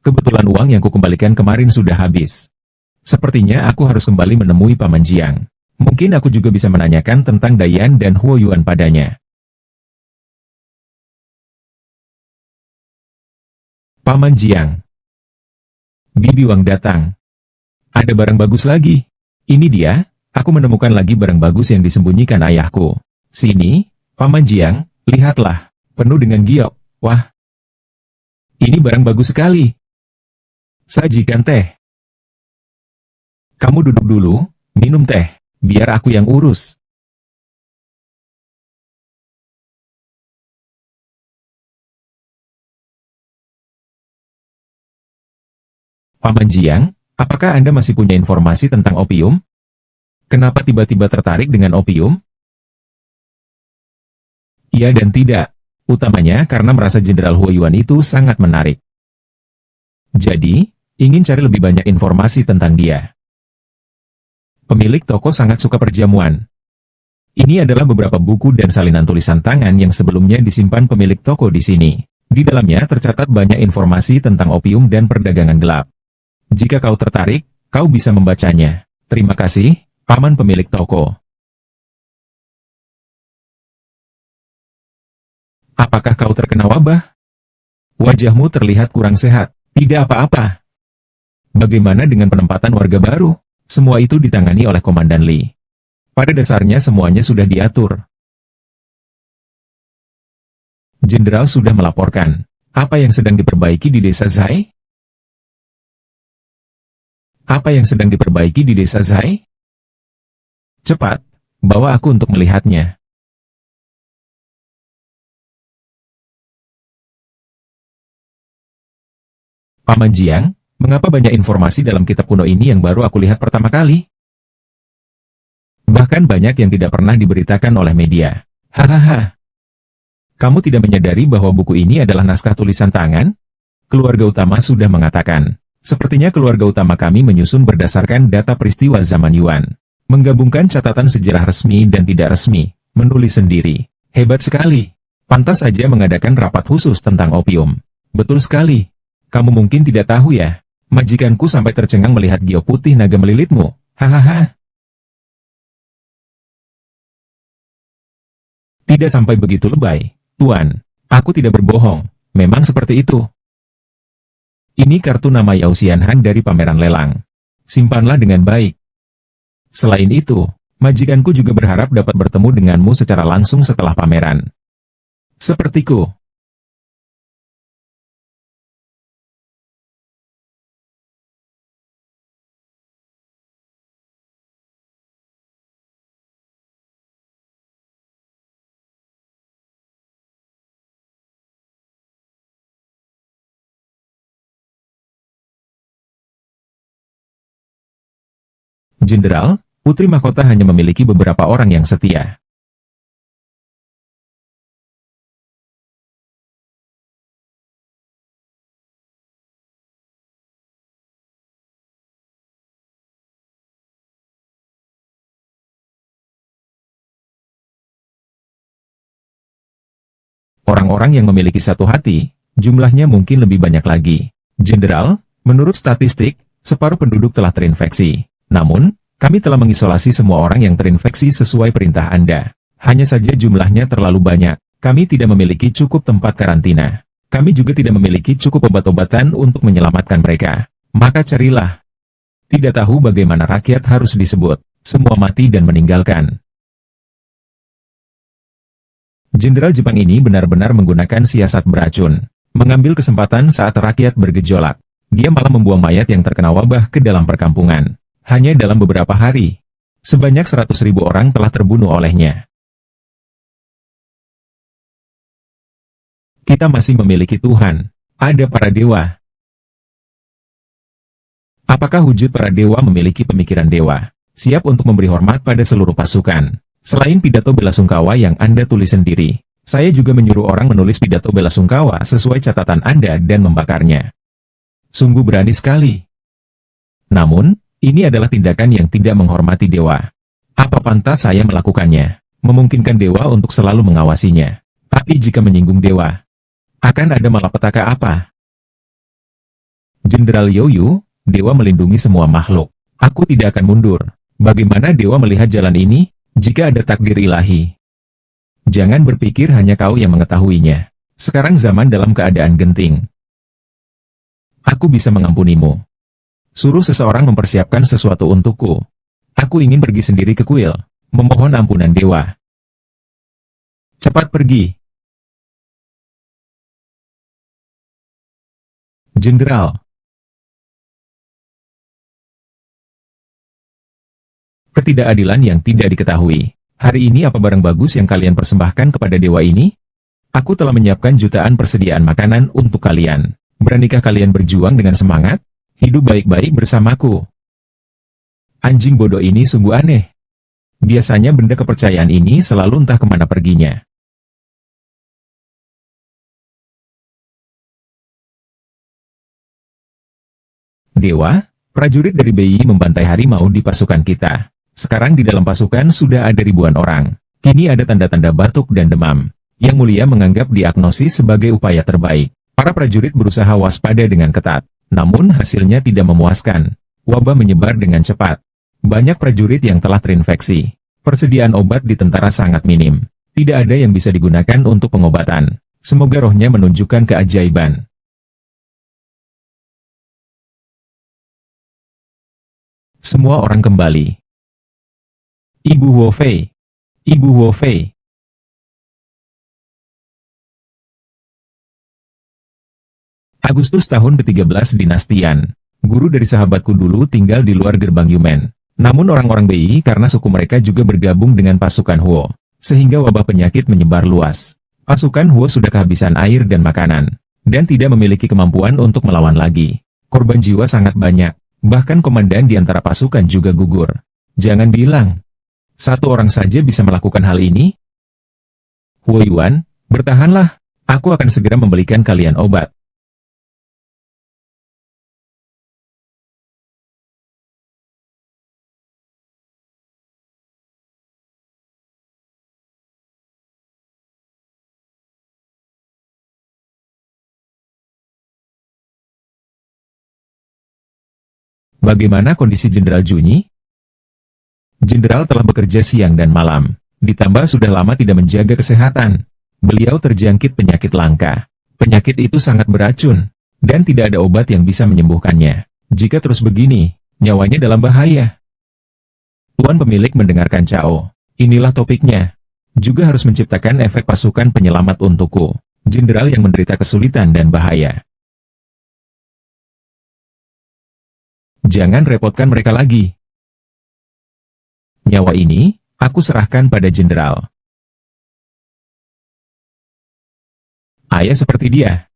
Kebetulan uang yang kukembalikan kemarin sudah habis. Sepertinya aku harus kembali menemui Paman Jiang. Mungkin aku juga bisa menanyakan tentang Dayan dan Huo Yuan padanya. Paman Jiang. Bibi Wang datang. Ada barang bagus lagi. Ini dia, aku menemukan lagi barang bagus yang disembunyikan ayahku. Sini, Paman Jiang, lihatlah. Penuh dengan giok. Wah. Ini barang bagus sekali. Sajikan teh. Kamu duduk dulu, minum teh. Biar aku yang urus. Paman Jiang, apakah Anda masih punya informasi tentang opium? Kenapa tiba-tiba tertarik dengan opium? Iya dan tidak. Utamanya karena merasa Jenderal Huoyuan itu sangat menarik. Jadi, ingin cari lebih banyak informasi tentang dia. Pemilik toko sangat suka perjamuan. Ini adalah beberapa buku dan salinan tulisan tangan yang sebelumnya disimpan pemilik toko di sini. Di dalamnya tercatat banyak informasi tentang opium dan perdagangan gelap. Jika kau tertarik, kau bisa membacanya. Terima kasih, paman pemilik toko. Apakah kau terkena wabah? Wajahmu terlihat kurang sehat. Tidak apa-apa. Bagaimana dengan penempatan warga baru? Semua itu ditangani oleh Komandan Li. Pada dasarnya semuanya sudah diatur. Jenderal sudah melaporkan. Apa yang sedang diperbaiki di desa Zai? Apa yang sedang diperbaiki di desa Zai? Cepat, bawa aku untuk melihatnya. Paman Jiang, mengapa banyak informasi dalam kitab kuno ini yang baru aku lihat pertama kali? Bahkan banyak yang tidak pernah diberitakan oleh media. Hahaha. Kamu tidak menyadari bahwa buku ini adalah naskah tulisan tangan? Keluarga utama sudah mengatakan. Sepertinya keluarga utama kami menyusun berdasarkan data peristiwa zaman Yuan. Menggabungkan catatan sejarah resmi dan tidak resmi. Menulis sendiri. Hebat sekali. Pantas saja mengadakan rapat khusus tentang opium. Betul sekali. Kamu mungkin tidak tahu ya, majikanku sampai tercengang melihat giok putih naga melilitmu. Hahaha. Tidak sampai begitu lebay, Tuan. Aku tidak berbohong, memang seperti itu. Ini kartu nama Yao Xianhan dari pameran lelang. Simpanlah dengan baik. Selain itu, majikanku juga berharap dapat bertemu denganmu secara langsung setelah pameran. Sepertiku. Jenderal, Putri Mahkota hanya memiliki beberapa orang yang setia. Orang-orang yang memiliki satu hati, jumlahnya mungkin lebih banyak lagi. Jenderal, menurut statistik, separuh penduduk telah terinfeksi. Namun, kami telah mengisolasi semua orang yang terinfeksi sesuai perintah Anda. Hanya saja jumlahnya terlalu banyak. Kami tidak memiliki cukup tempat karantina. Kami juga tidak memiliki cukup obat-obatan untuk menyelamatkan mereka. Maka carilah. Tidak tahu bagaimana rakyat harus disebut. Semua mati dan meninggalkan. Jenderal Jepang ini benar-benar menggunakan siasat beracun. Mengambil kesempatan saat rakyat bergejolak. Dia malah membuang mayat yang terkena wabah ke dalam perkampungan. Hanya dalam beberapa hari, sebanyak 100.000 orang telah terbunuh olehnya. Kita masih memiliki Tuhan. Ada para dewa. Apakah wujud para dewa memiliki pemikiran dewa? Siap untuk memberi hormat pada seluruh pasukan. Selain pidato belasungkawa yang Anda tulis sendiri, saya juga menyuruh orang menulis pidato belasungkawa sesuai catatan Anda dan membakarnya. Sungguh berani sekali. Namun, ini adalah tindakan yang tidak menghormati dewa. Apa pantas saya melakukannya? Memungkinkan dewa untuk selalu mengawasinya. Tapi jika menyinggung dewa, akan ada malapetaka apa? Jenderal Youyu, dewa melindungi semua makhluk. Aku tidak akan mundur. Bagaimana dewa melihat jalan ini? Jika ada takdir ilahi, jangan berpikir hanya kau yang mengetahuinya. Sekarang zaman dalam keadaan genting. Aku bisa mengampunimu. Suruh seseorang mempersiapkan sesuatu untukku. Aku ingin pergi sendiri ke kuil, memohon ampunan dewa. Cepat pergi. Jenderal. Ketidakadilan yang tidak diketahui. Hari ini apa barang bagus yang kalian persembahkan kepada dewa ini? Aku telah menyiapkan jutaan persediaan makanan untuk kalian. Beranikah kalian berjuang dengan semangat? Hidup baik-baik bersamaku. Anjing bodoh ini sungguh aneh. Biasanya benda kepercayaan ini selalu entah kemana perginya. Dewa, prajurit dari BI membantai harimau di pasukan kita. Sekarang di dalam pasukan sudah ada ribuan orang. Kini ada tanda-tanda batuk dan demam. Yang mulia menganggap diagnosis sebagai upaya terbaik. Para prajurit berusaha waspada dengan ketat. Namun hasilnya tidak memuaskan. Wabah menyebar dengan cepat. Banyak prajurit yang telah terinfeksi. Persediaan obat di tentara sangat minim. Tidak ada yang bisa digunakan untuk pengobatan. Semoga rohnya menunjukkan keajaiban. Semua orang kembali. Ibu Wofei. Ibu Wofei. Agustus tahun ke-13 Dinastian. Guru dari sahabatku dulu tinggal di luar gerbang Yumen. Namun orang-orang BI karena suku mereka juga bergabung dengan pasukan Huo, sehingga wabah penyakit menyebar luas. Pasukan Huo sudah kehabisan air dan makanan, dan tidak memiliki kemampuan untuk melawan lagi. Korban jiwa sangat banyak, bahkan komandan di antara pasukan juga gugur. Jangan bilang, satu orang saja bisa melakukan hal ini? Huo Yuan, bertahanlah, aku akan segera membelikan kalian obat. Bagaimana kondisi Jenderal Junyi? Jenderal telah bekerja siang dan malam, ditambah sudah lama tidak menjaga kesehatan. Beliau terjangkit penyakit langka. Penyakit itu sangat beracun, dan tidak ada obat yang bisa menyembuhkannya. Jika terus begini, nyawanya dalam bahaya. Tuan pemilik mendengarkan Cao. Inilah topiknya. Juga harus menciptakan efek pasukan penyelamat untukku. Jenderal yang menderita kesulitan dan bahaya. Jangan repotkan mereka lagi. Nyawa ini, aku serahkan pada jenderal. Ayah seperti dia.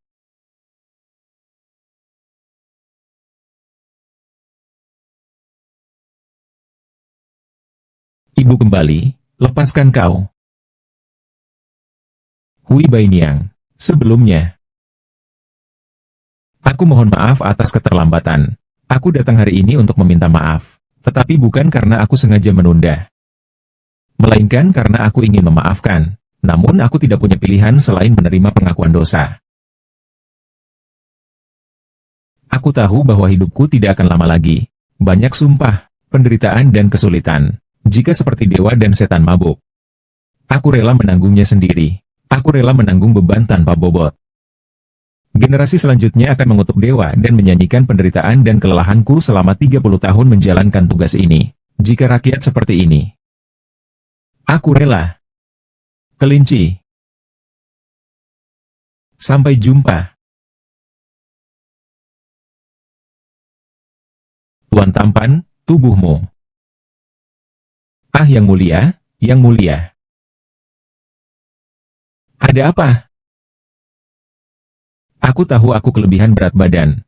Ibu kembali, lepaskan kau. Hui Bainiang, sebelumnya. Aku mohon maaf atas keterlambatan. Aku datang hari ini untuk meminta maaf, tetapi bukan karena aku sengaja menunda. Melainkan karena aku ingin memaafkan, namun aku tidak punya pilihan selain menerima pengakuan dosa. Aku tahu bahwa hidupku tidak akan lama lagi. Banyak sumpah, penderitaan dan kesulitan. Jika seperti dewa dan setan mabuk, aku rela menanggungnya sendiri. Aku rela menanggung beban tanpa bobot. Generasi selanjutnya akan mengutuk dewa dan menyanyikan penderitaan dan kelelahanku selama 30 tahun menjalankan tugas ini. Jika rakyat seperti ini, aku rela. Kelinci. Sampai jumpa. Tuan tampan, tubuhmu. Ah yang mulia, yang mulia. Ada apa? Aku tahu aku kelebihan berat badan.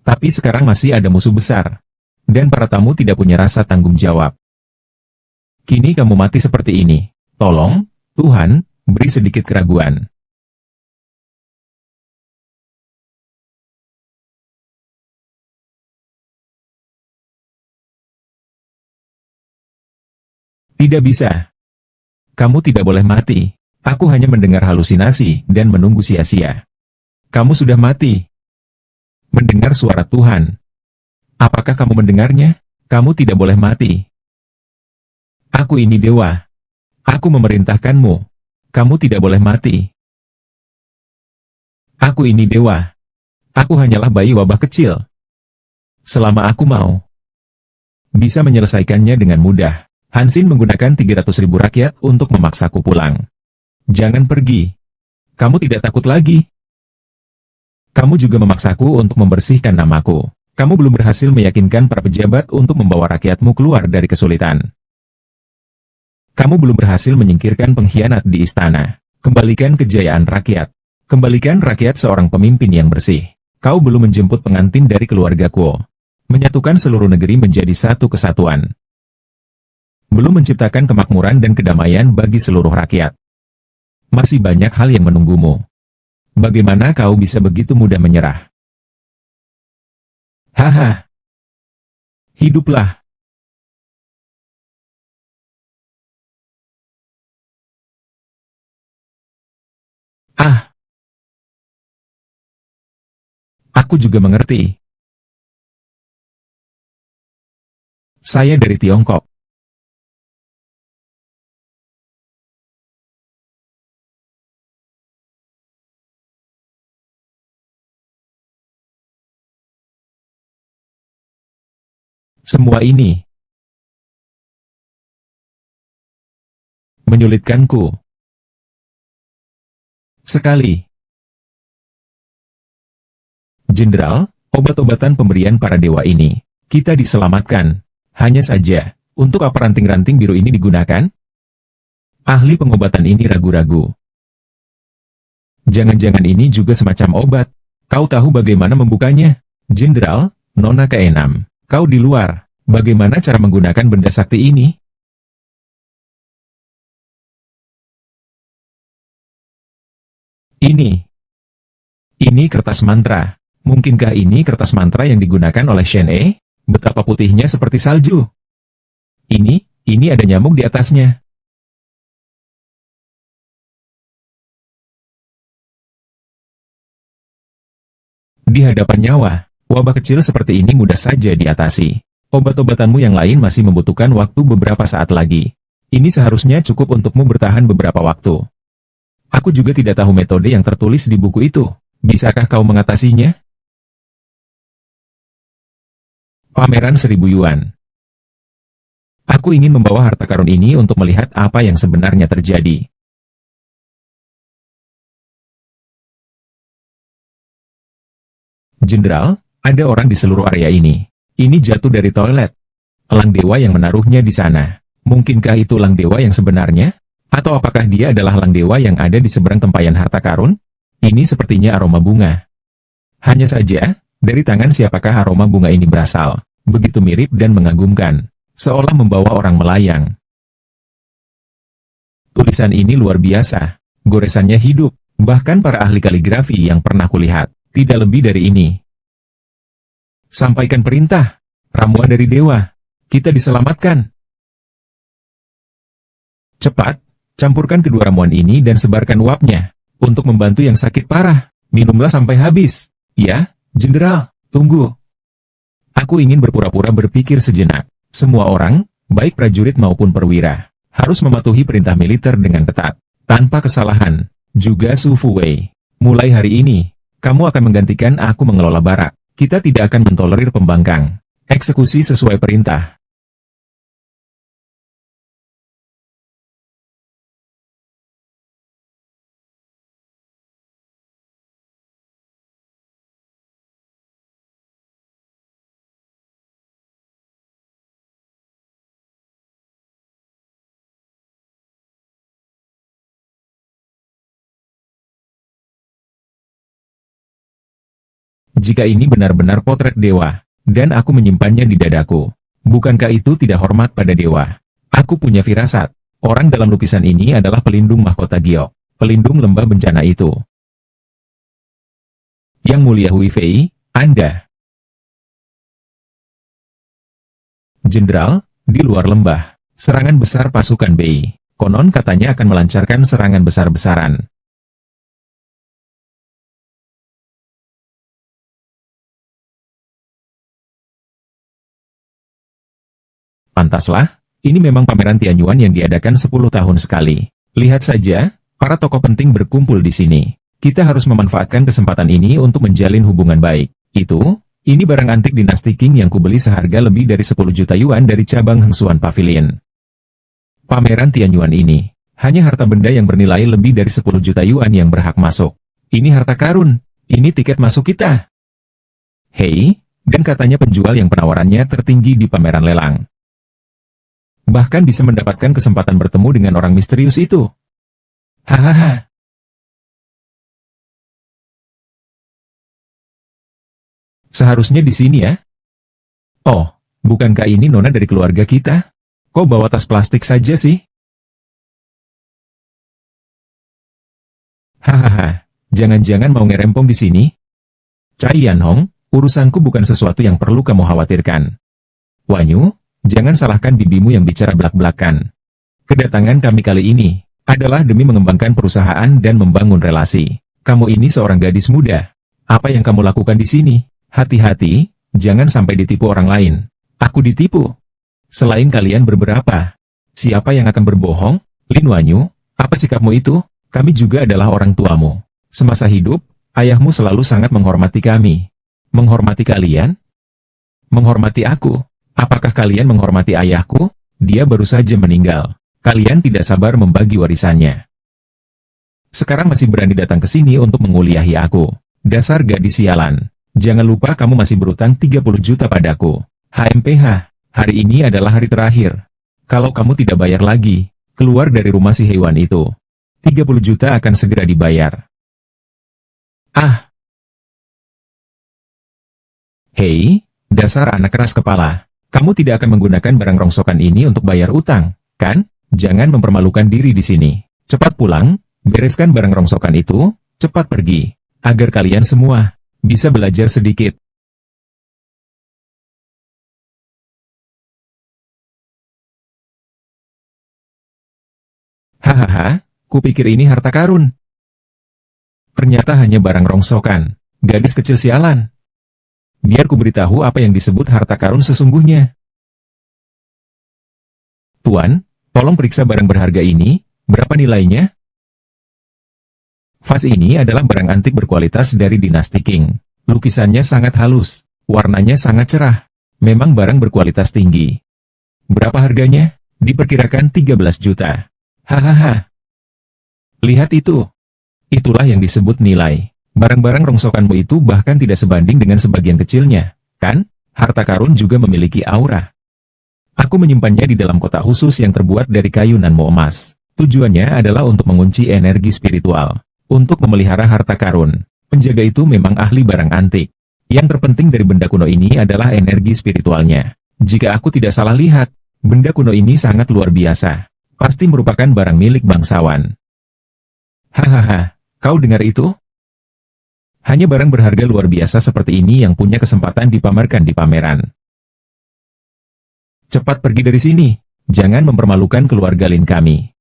Tapi sekarang masih ada musuh besar. Dan para tamu tidak punya rasa tanggung jawab. Kini kamu mati seperti ini. Tolong, Tuhan, beri sedikit keraguan. Tidak bisa. Kamu tidak boleh mati. Aku hanya mendengar halusinasi dan menunggu sia-sia. Kamu sudah mati. Mendengar suara Tuhan. Apakah kamu mendengarnya? Kamu tidak boleh mati. Aku ini dewa. Aku memerintahkanmu. Kamu tidak boleh mati. Aku ini dewa. Aku hanyalah bayi wabah kecil. Selama aku mau, bisa menyelesaikannya dengan mudah. Hansin menggunakan 300.000 rakyat untuk memaksaku pulang. Jangan pergi. Kamu tidak takut lagi. Kamu juga memaksaku untuk membersihkan namaku. Kamu belum berhasil meyakinkan para pejabat untuk membawa rakyatmu keluar dari kesulitan. Kamu belum berhasil menyingkirkan pengkhianat di istana. Kembalikan kejayaan rakyat. Kembalikan rakyat seorang pemimpin yang bersih. Kau belum menjemput pengantin dari keluarga Kuo. Menyatukan seluruh negeri menjadi satu kesatuan. Belum menciptakan kemakmuran dan kedamaian bagi seluruh rakyat. Masih banyak hal yang menunggumu. Bagaimana kau bisa begitu mudah menyerah? Haha. Hiduplah. Ah, aku juga mengerti. Saya dari Tiongkok. Semua ini menyulitkanku sekali. Jenderal, obat-obatan pemberian para dewa ini, kita diselamatkan. Hanya saja, untuk apa ranting-ranting biru ini digunakan? Ahli pengobatan ini ragu-ragu. Jangan-jangan ini juga semacam obat. Kau tahu bagaimana membukanya? Jenderal, Nona keenam, kau di luar. Bagaimana cara menggunakan benda sakti ini? Ini kertas mantra. Mungkinkah ini kertas mantra yang digunakan oleh Shen E? Betapa putihnya seperti salju. Ini ada nyamuk di atasnya. Di hadapan nyawa, wabah kecil seperti ini mudah saja diatasi. Obat-obatanmu yang lain masih membutuhkan waktu beberapa saat lagi. Ini seharusnya cukup untukmu bertahan beberapa waktu. Aku juga tidak tahu metode yang tertulis di buku itu. Bisakah kau mengatasinya? Pameran 1000 yuan. Aku ingin membawa harta karun ini untuk melihat apa yang sebenarnya terjadi. Jenderal, ada orang di seluruh area ini. Ini jatuh dari toilet. Elang dewa yang menaruhnya di sana. Mungkinkah itu elang dewa yang sebenarnya? Atau apakah dia adalah elang dewa yang ada di seberang tempayan harta karun? Ini sepertinya aroma bunga. Hanya saja, dari tangan siapakah aroma bunga ini berasal? Begitu mirip dan mengagumkan. Seolah membawa orang melayang. Tulisan ini luar biasa. Goresannya hidup. Bahkan para ahli kaligrafi yang pernah kulihat, tidak lebih dari ini. Sampaikan perintah. Ramuan dari dewa. Kita diselamatkan. Cepat, campurkan kedua ramuan ini dan sebarkan uapnya. Untuk membantu yang sakit parah. Minumlah sampai habis. Ya, Jenderal, tunggu. Aku ingin berpura-pura berpikir sejenak. Semua orang, baik prajurit maupun perwira, harus mematuhi perintah militer dengan ketat, tanpa kesalahan. Juga Su Fuwei. Mulai hari ini, kamu akan menggantikan aku mengelola barak. Kita tidak akan mentolerir pembangkang. Eksekusi sesuai perintah. Jika ini benar-benar potret dewa, dan aku menyimpannya di dadaku, bukankah itu tidak hormat pada dewa? Aku punya firasat. Orang dalam lukisan ini adalah pelindung mahkota Giok, pelindung lembah bencana itu. Yang Mulia Hui Fei, Anda. Jenderal, di luar lembah, serangan besar pasukan Bei. Konon katanya akan melancarkan serangan besar-besaran. Pantaslah, ini memang pameran Tianyuan yang diadakan 10 tahun sekali. Lihat saja, para tokoh penting berkumpul di sini. Kita harus memanfaatkan kesempatan ini untuk menjalin hubungan baik. Ini barang antik dinasti Qing yang kubeli seharga lebih dari 10 juta yuan dari cabang Hengsuan Pavilion. Pameran Tianyuan ini, hanya harta benda yang bernilai lebih dari 10 juta yuan yang berhak masuk. Ini harta karun. Ini tiket masuk kita. Hei, dan katanya penjual yang penawarannya tertinggi di pameran lelang. Bahkan bisa mendapatkan kesempatan bertemu dengan orang misterius itu. Hahaha. Seharusnya di sini ya? Oh, bukankah ini nona dari keluarga kita? Kok bawa tas plastik saja sih? Hahaha, jangan-jangan mau ngerempong di sini? Cai Yanhong, urusanku bukan sesuatu yang perlu kamu khawatirkan. Wanyu, jangan salahkan bibimu yang bicara belak-belakan. Kedatangan kami kali ini adalah demi mengembangkan perusahaan dan membangun relasi. Kamu ini seorang gadis muda. Apa yang kamu lakukan di sini? Hati-hati, jangan sampai ditipu orang lain. Aku ditipu. Selain kalian berberapa, siapa yang akan berbohong? Lin Wanyu, apa sikapmu itu? Kami juga adalah orang tuamu. Semasa hidup, ayahmu selalu sangat menghormati kami. Menghormati kalian? Menghormati aku? Apakah kalian menghormati ayahku? Dia baru saja meninggal. Kalian tidak sabar membagi warisannya. Sekarang masih berani datang ke sini untuk menguliahi aku. Dasar gadis sialan. Jangan lupa kamu masih berutang 30 juta padaku. HMPH, hari ini adalah hari terakhir. Kalau kamu tidak bayar lagi, keluar dari rumah si hewan itu. 30 juta akan segera dibayar. Ah! Hei, dasar anak keras kepala. Kamu tidak akan menggunakan barang rongsokan ini untuk bayar utang, kan? Jangan mempermalukan diri di sini. Cepat pulang, bereskan barang rongsokan itu, cepat pergi. Agar kalian semua bisa belajar sedikit. Hahaha, kupikir ini harta karun. Ternyata hanya barang rongsokan. Gadis kecil sialan. Biar ku beritahu apa yang disebut harta karun sesungguhnya. Tuan, tolong periksa barang berharga ini, berapa nilainya? Vas ini adalah barang antik berkualitas dari dinasti Qing. Lukisannya sangat halus, warnanya sangat cerah. Memang barang berkualitas tinggi. Berapa harganya? Diperkirakan 13 juta. Hahaha. Lihat itu. Itulah yang disebut nilai. Barang-barang rongsokanmu itu bahkan tidak sebanding dengan sebagian kecilnya, kan? Harta karun juga memiliki aura. Aku menyimpannya di dalam kotak khusus yang terbuat dari kayu nanmo emas. Tujuannya adalah untuk mengunci energi spiritual. Untuk memelihara harta karun, penjaga itu memang ahli barang antik. Yang terpenting dari benda kuno ini adalah energi spiritualnya. Jika aku tidak salah lihat, benda kuno ini sangat luar biasa. Pasti merupakan barang milik bangsawan. Hahaha, kau dengar itu? Hanya barang berharga luar biasa seperti ini yang punya kesempatan dipamerkan di pameran. Cepat pergi dari sini. Jangan mempermalukan keluarga Lin kami.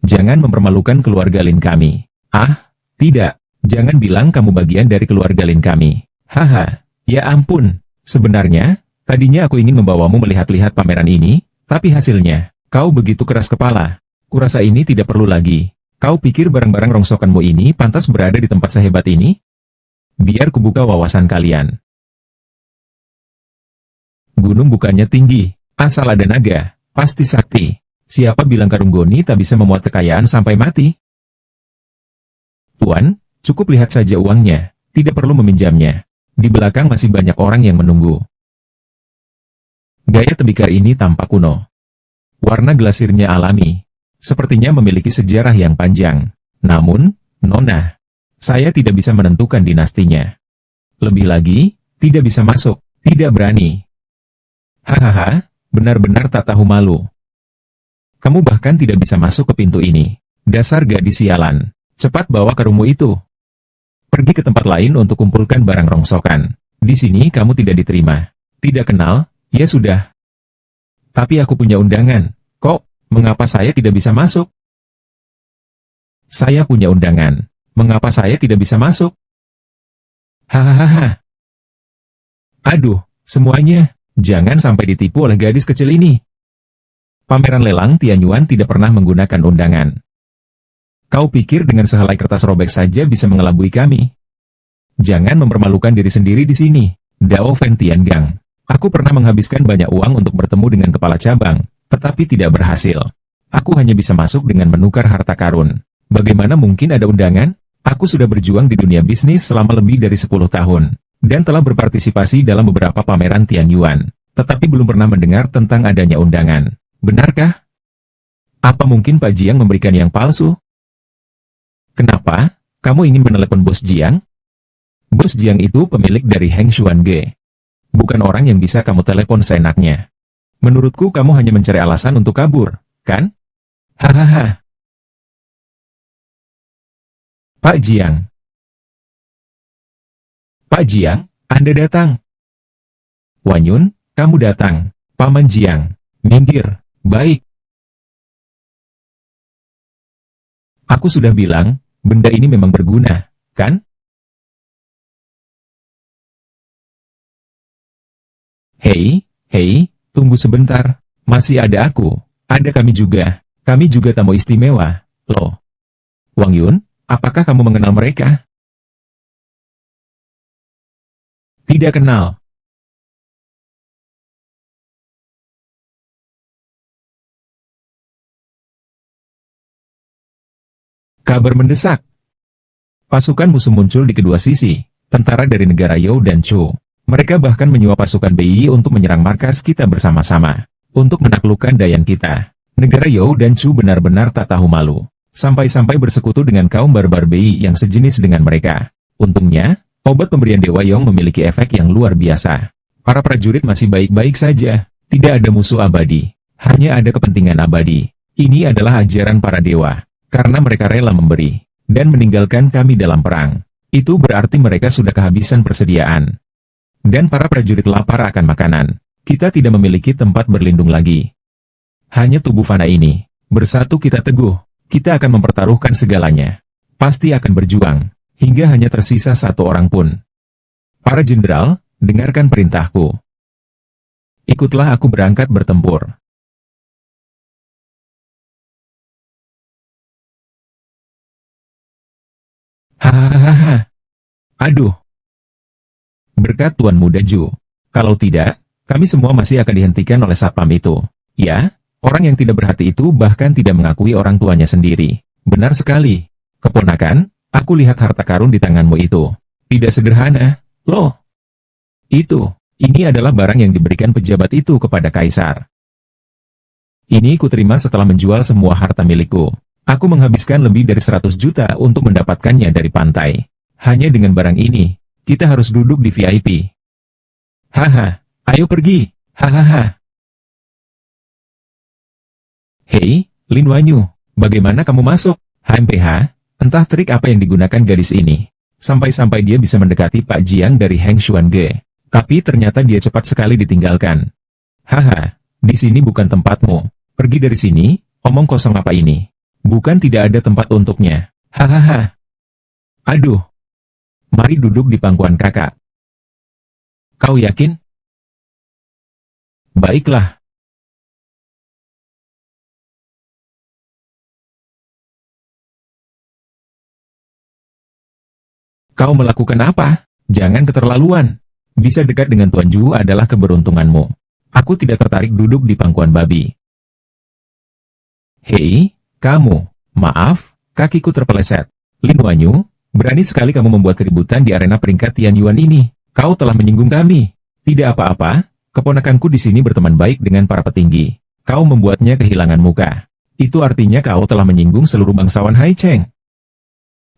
Jangan mempermalukan keluarga Lin kami. Ah, tidak. Jangan bilang kamu bagian dari keluarga Lin kami. Haha, ya ampun. Sebenarnya, tadinya aku ingin membawamu melihat-lihat pameran ini, tapi hasilnya, kau begitu keras kepala. Kurasa ini tidak perlu lagi. Kau pikir barang-barang rongsokanmu ini pantas berada di tempat sehebat ini? Biar kubuka wawasan kalian. Gunung bukannya tinggi, asal ada naga, pasti sakti. Siapa bilang karung goni tak bisa memuat kekayaan sampai mati? Tuan, cukup lihat saja uangnya, tidak perlu meminjamnya. Di belakang masih banyak orang yang menunggu. Gaya tembikar ini tampak kuno. Warna glasirnya alami. Sepertinya memiliki sejarah yang panjang. Namun, Nona, saya tidak bisa menentukan dinastinya. Lebih lagi, tidak bisa masuk, tidak berani. Hahaha, benar-benar tak tahu malu. Kamu bahkan tidak bisa masuk ke pintu ini. Dasar gadis sialan. Cepat bawa karungmu itu. Pergi ke tempat lain untuk kumpulkan barang rongsokan. Di sini kamu tidak diterima. Tidak kenal, ya sudah. Tapi aku punya undangan. Kok? Mengapa saya tidak bisa masuk? Saya punya undangan. Mengapa saya tidak bisa masuk? Hahaha. Aduh, semuanya, jangan sampai ditipu oleh gadis kecil ini. Pameran lelang Tianyuan tidak pernah menggunakan undangan. Kau pikir dengan sehelai kertas robek saja bisa mengelabui kami? Jangan mempermalukan diri sendiri di sini, Dao Fen Tiangang. Aku pernah menghabiskan banyak uang untuk bertemu dengan kepala cabang, tetapi tidak berhasil. Aku hanya bisa masuk dengan menukar harta karun. Bagaimana mungkin ada undangan? Aku sudah berjuang di dunia bisnis selama lebih dari 10 tahun, dan telah berpartisipasi dalam beberapa pameran Tianyuan, tetapi belum pernah mendengar tentang adanya undangan. Benarkah? Apa mungkin Pak Jiang memberikan yang palsu? Kenapa? Kamu ingin menelepon Bos Jiang? Bos Jiang itu pemilik dari Heng Xuange. Bukan orang yang bisa kamu telepon seenaknya. Menurutku kamu hanya mencari alasan untuk kabur, kan? Hahaha. Pak Jiang. Pak Jiang, Anda datang. Wanyun, kamu datang. Paman Jiang, minggir. Baik. Aku sudah bilang, benda ini memang berguna, kan? Hei, tunggu sebentar. Masih ada aku. Ada kami juga. Kami juga tamu istimewa, loh. Wang Yun, apakah kamu mengenal mereka? Tidak kenal. Kabar mendesak. Pasukan musuh muncul di kedua sisi, tentara dari negara You dan Chu. Mereka bahkan menyuap pasukan BI untuk menyerang markas kita bersama-sama, untuk menaklukkan Dayan kita. Negara You dan Chu benar-benar tak tahu malu, sampai-sampai bersekutu dengan kaum barbar BI yang sejenis dengan mereka. Untungnya, obat pemberian Dewa Yong memiliki efek yang luar biasa. Para prajurit masih baik-baik saja, tidak ada musuh abadi, hanya ada kepentingan abadi. Ini adalah ajaran para dewa. Karena mereka rela memberi, dan meninggalkan kami dalam perang. Itu berarti mereka sudah kehabisan persediaan. Dan para prajurit lapar akan makanan. Kita tidak memiliki tempat berlindung lagi. Hanya tubuh fana ini. Bersatu kita teguh. Kita akan mempertaruhkan segalanya. Pasti akan berjuang. Hingga hanya tersisa satu orang pun. Para jenderal, dengarkan perintahku. Ikutlah aku berangkat bertempur. Hahaha. Aduh. Berkat Tuan Muda Ju. Kalau tidak, kami semua masih akan dihentikan oleh satpam itu. Ya, orang yang tidak berhati itu bahkan tidak mengakui orang tuanya sendiri. Benar sekali. Keponakan, aku lihat harta karun di tanganmu itu. Tidak sederhana, loh. Ini adalah barang yang diberikan pejabat itu kepada kaisar. Ini kuterima setelah menjual semua harta milikku. Aku menghabiskan lebih dari 100 juta untuk mendapatkannya dari pantai. Hanya dengan barang ini, kita harus duduk di VIP. Haha, ayo pergi. Hahaha. Hei, Lin Wanyu, bagaimana kamu masuk? HMPH, entah trik apa yang digunakan gadis ini. Sampai-sampai dia bisa mendekati Pak Jiang dari Heng Xuange. Tapi ternyata dia cepat sekali ditinggalkan. Haha, di sini bukan tempatmu. Pergi dari sini, omong kosong apa ini? Bukan tidak ada tempat untuknya. Hahaha. Aduh. Mari duduk di pangkuan kakak. Kau yakin? Baiklah. Kau melakukan apa? Jangan keterlaluan. Bisa dekat dengan Tuan Ju adalah keberuntunganmu. Aku tidak tertarik duduk di pangkuan babi. Hei, kamu. Maaf, kakiku terpeleset. Lin Wanyu, berani sekali kamu membuat keributan di arena peringkat Tianyuan ini. Kau telah menyinggung kami. Tidak apa-apa, keponakanku di sini berteman baik dengan para petinggi. Kau membuatnya kehilangan muka. Itu artinya kau telah menyinggung seluruh bangsawan Hai Cheng.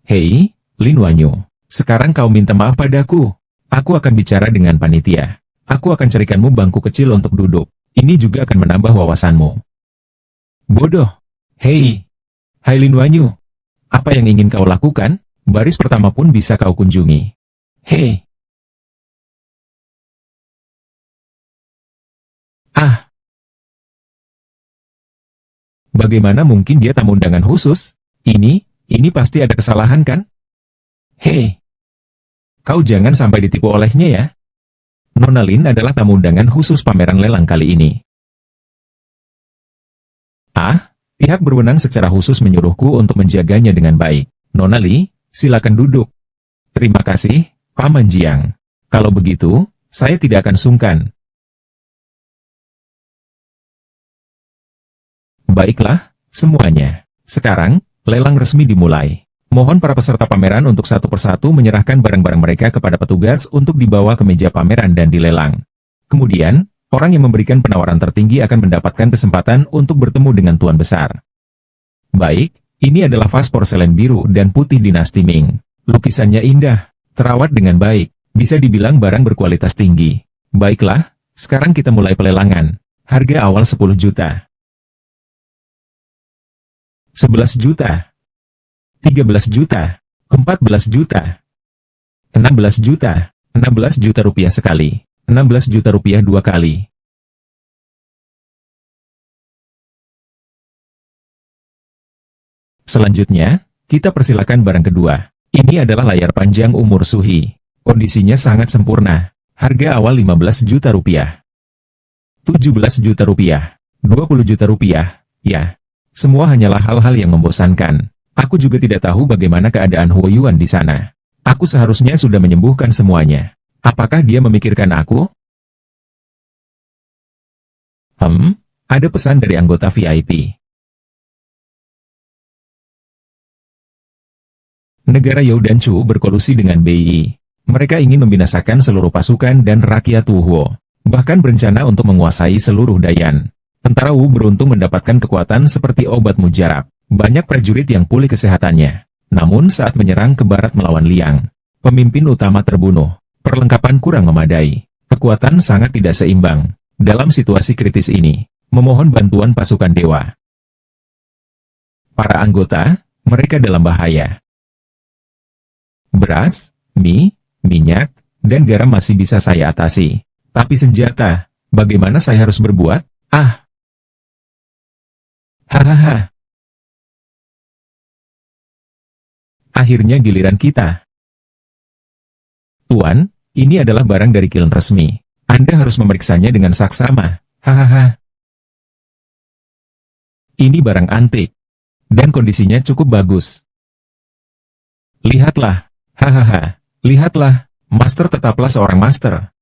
Hei, Lin Wanyu, sekarang kau minta maaf padaku. Aku akan bicara dengan panitia. Aku akan carikanmu bangku kecil untuk duduk. Ini juga akan menambah wawasanmu. Bodoh. Hei. Hai Lin Wanyu. Apa yang ingin kau lakukan? Baris pertama pun bisa kau kunjungi. Hei. Ah. Bagaimana mungkin dia tamu undangan khusus? Ini pasti ada kesalahan kan? Hei. Kau jangan sampai ditipu olehnya ya. Nona Lin adalah tamu undangan khusus pameran lelang kali ini. Ah, pihak berwenang secara khusus menyuruhku untuk menjaganya dengan baik. Nona Li, silakan duduk. Terima kasih, Paman Jiang. Kalau begitu, saya tidak akan sungkan. Baiklah, semuanya. Sekarang, lelang resmi dimulai. Mohon para peserta pameran untuk satu persatu menyerahkan barang-barang mereka kepada petugas untuk dibawa ke meja pameran dan dilelang. Kemudian, orang yang memberikan penawaran tertinggi akan mendapatkan kesempatan untuk bertemu dengan Tuan Besar. Baik, ini adalah vas porselen biru dan putih dinasti Ming. Lukisannya indah, terawat dengan baik, bisa dibilang barang berkualitas tinggi. Baiklah, sekarang kita mulai pelelangan. Harga awal 10 juta. 11 juta. 13 juta, 14 juta, 16 juta, 16 juta rupiah sekali, 16 juta rupiah dua kali. Selanjutnya, kita persilakan barang kedua. Ini adalah layar panjang umur Suhi. Kondisinya sangat sempurna. Harga awal 15 juta rupiah. 17 juta rupiah, 20 juta rupiah, ya. Semua hanyalah hal-hal yang membosankan. Aku juga tidak tahu bagaimana keadaan Huo Yuan di sana. Aku seharusnya sudah menyembuhkan semuanya. Apakah dia memikirkan aku? Ada pesan dari anggota VIP. Negara You dan Chu berkolusi dengan BI. Mereka ingin membinasakan seluruh pasukan dan rakyat Wuhuo. Bahkan berencana untuk menguasai seluruh Dayan. Tentara Wu beruntung mendapatkan kekuatan seperti obat mujarab. Banyak prajurit yang pulih kesehatannya. Namun saat menyerang ke barat melawan Liang, pemimpin utama terbunuh. Perlengkapan kurang memadai. Kekuatan sangat tidak seimbang. Dalam situasi kritis ini, memohon bantuan pasukan dewa. Para anggota, mereka dalam bahaya. Beras, mie, minyak, dan garam masih bisa saya atasi. Tapi senjata, bagaimana saya harus berbuat? Hahaha. Akhirnya giliran kita. Tuan, ini adalah barang dari kilen resmi. Anda harus memeriksanya dengan saksama. Hahaha. Ini barang antik. Dan kondisinya cukup bagus. Lihatlah. Hahaha. Lihatlah. Master tetaplah seorang master.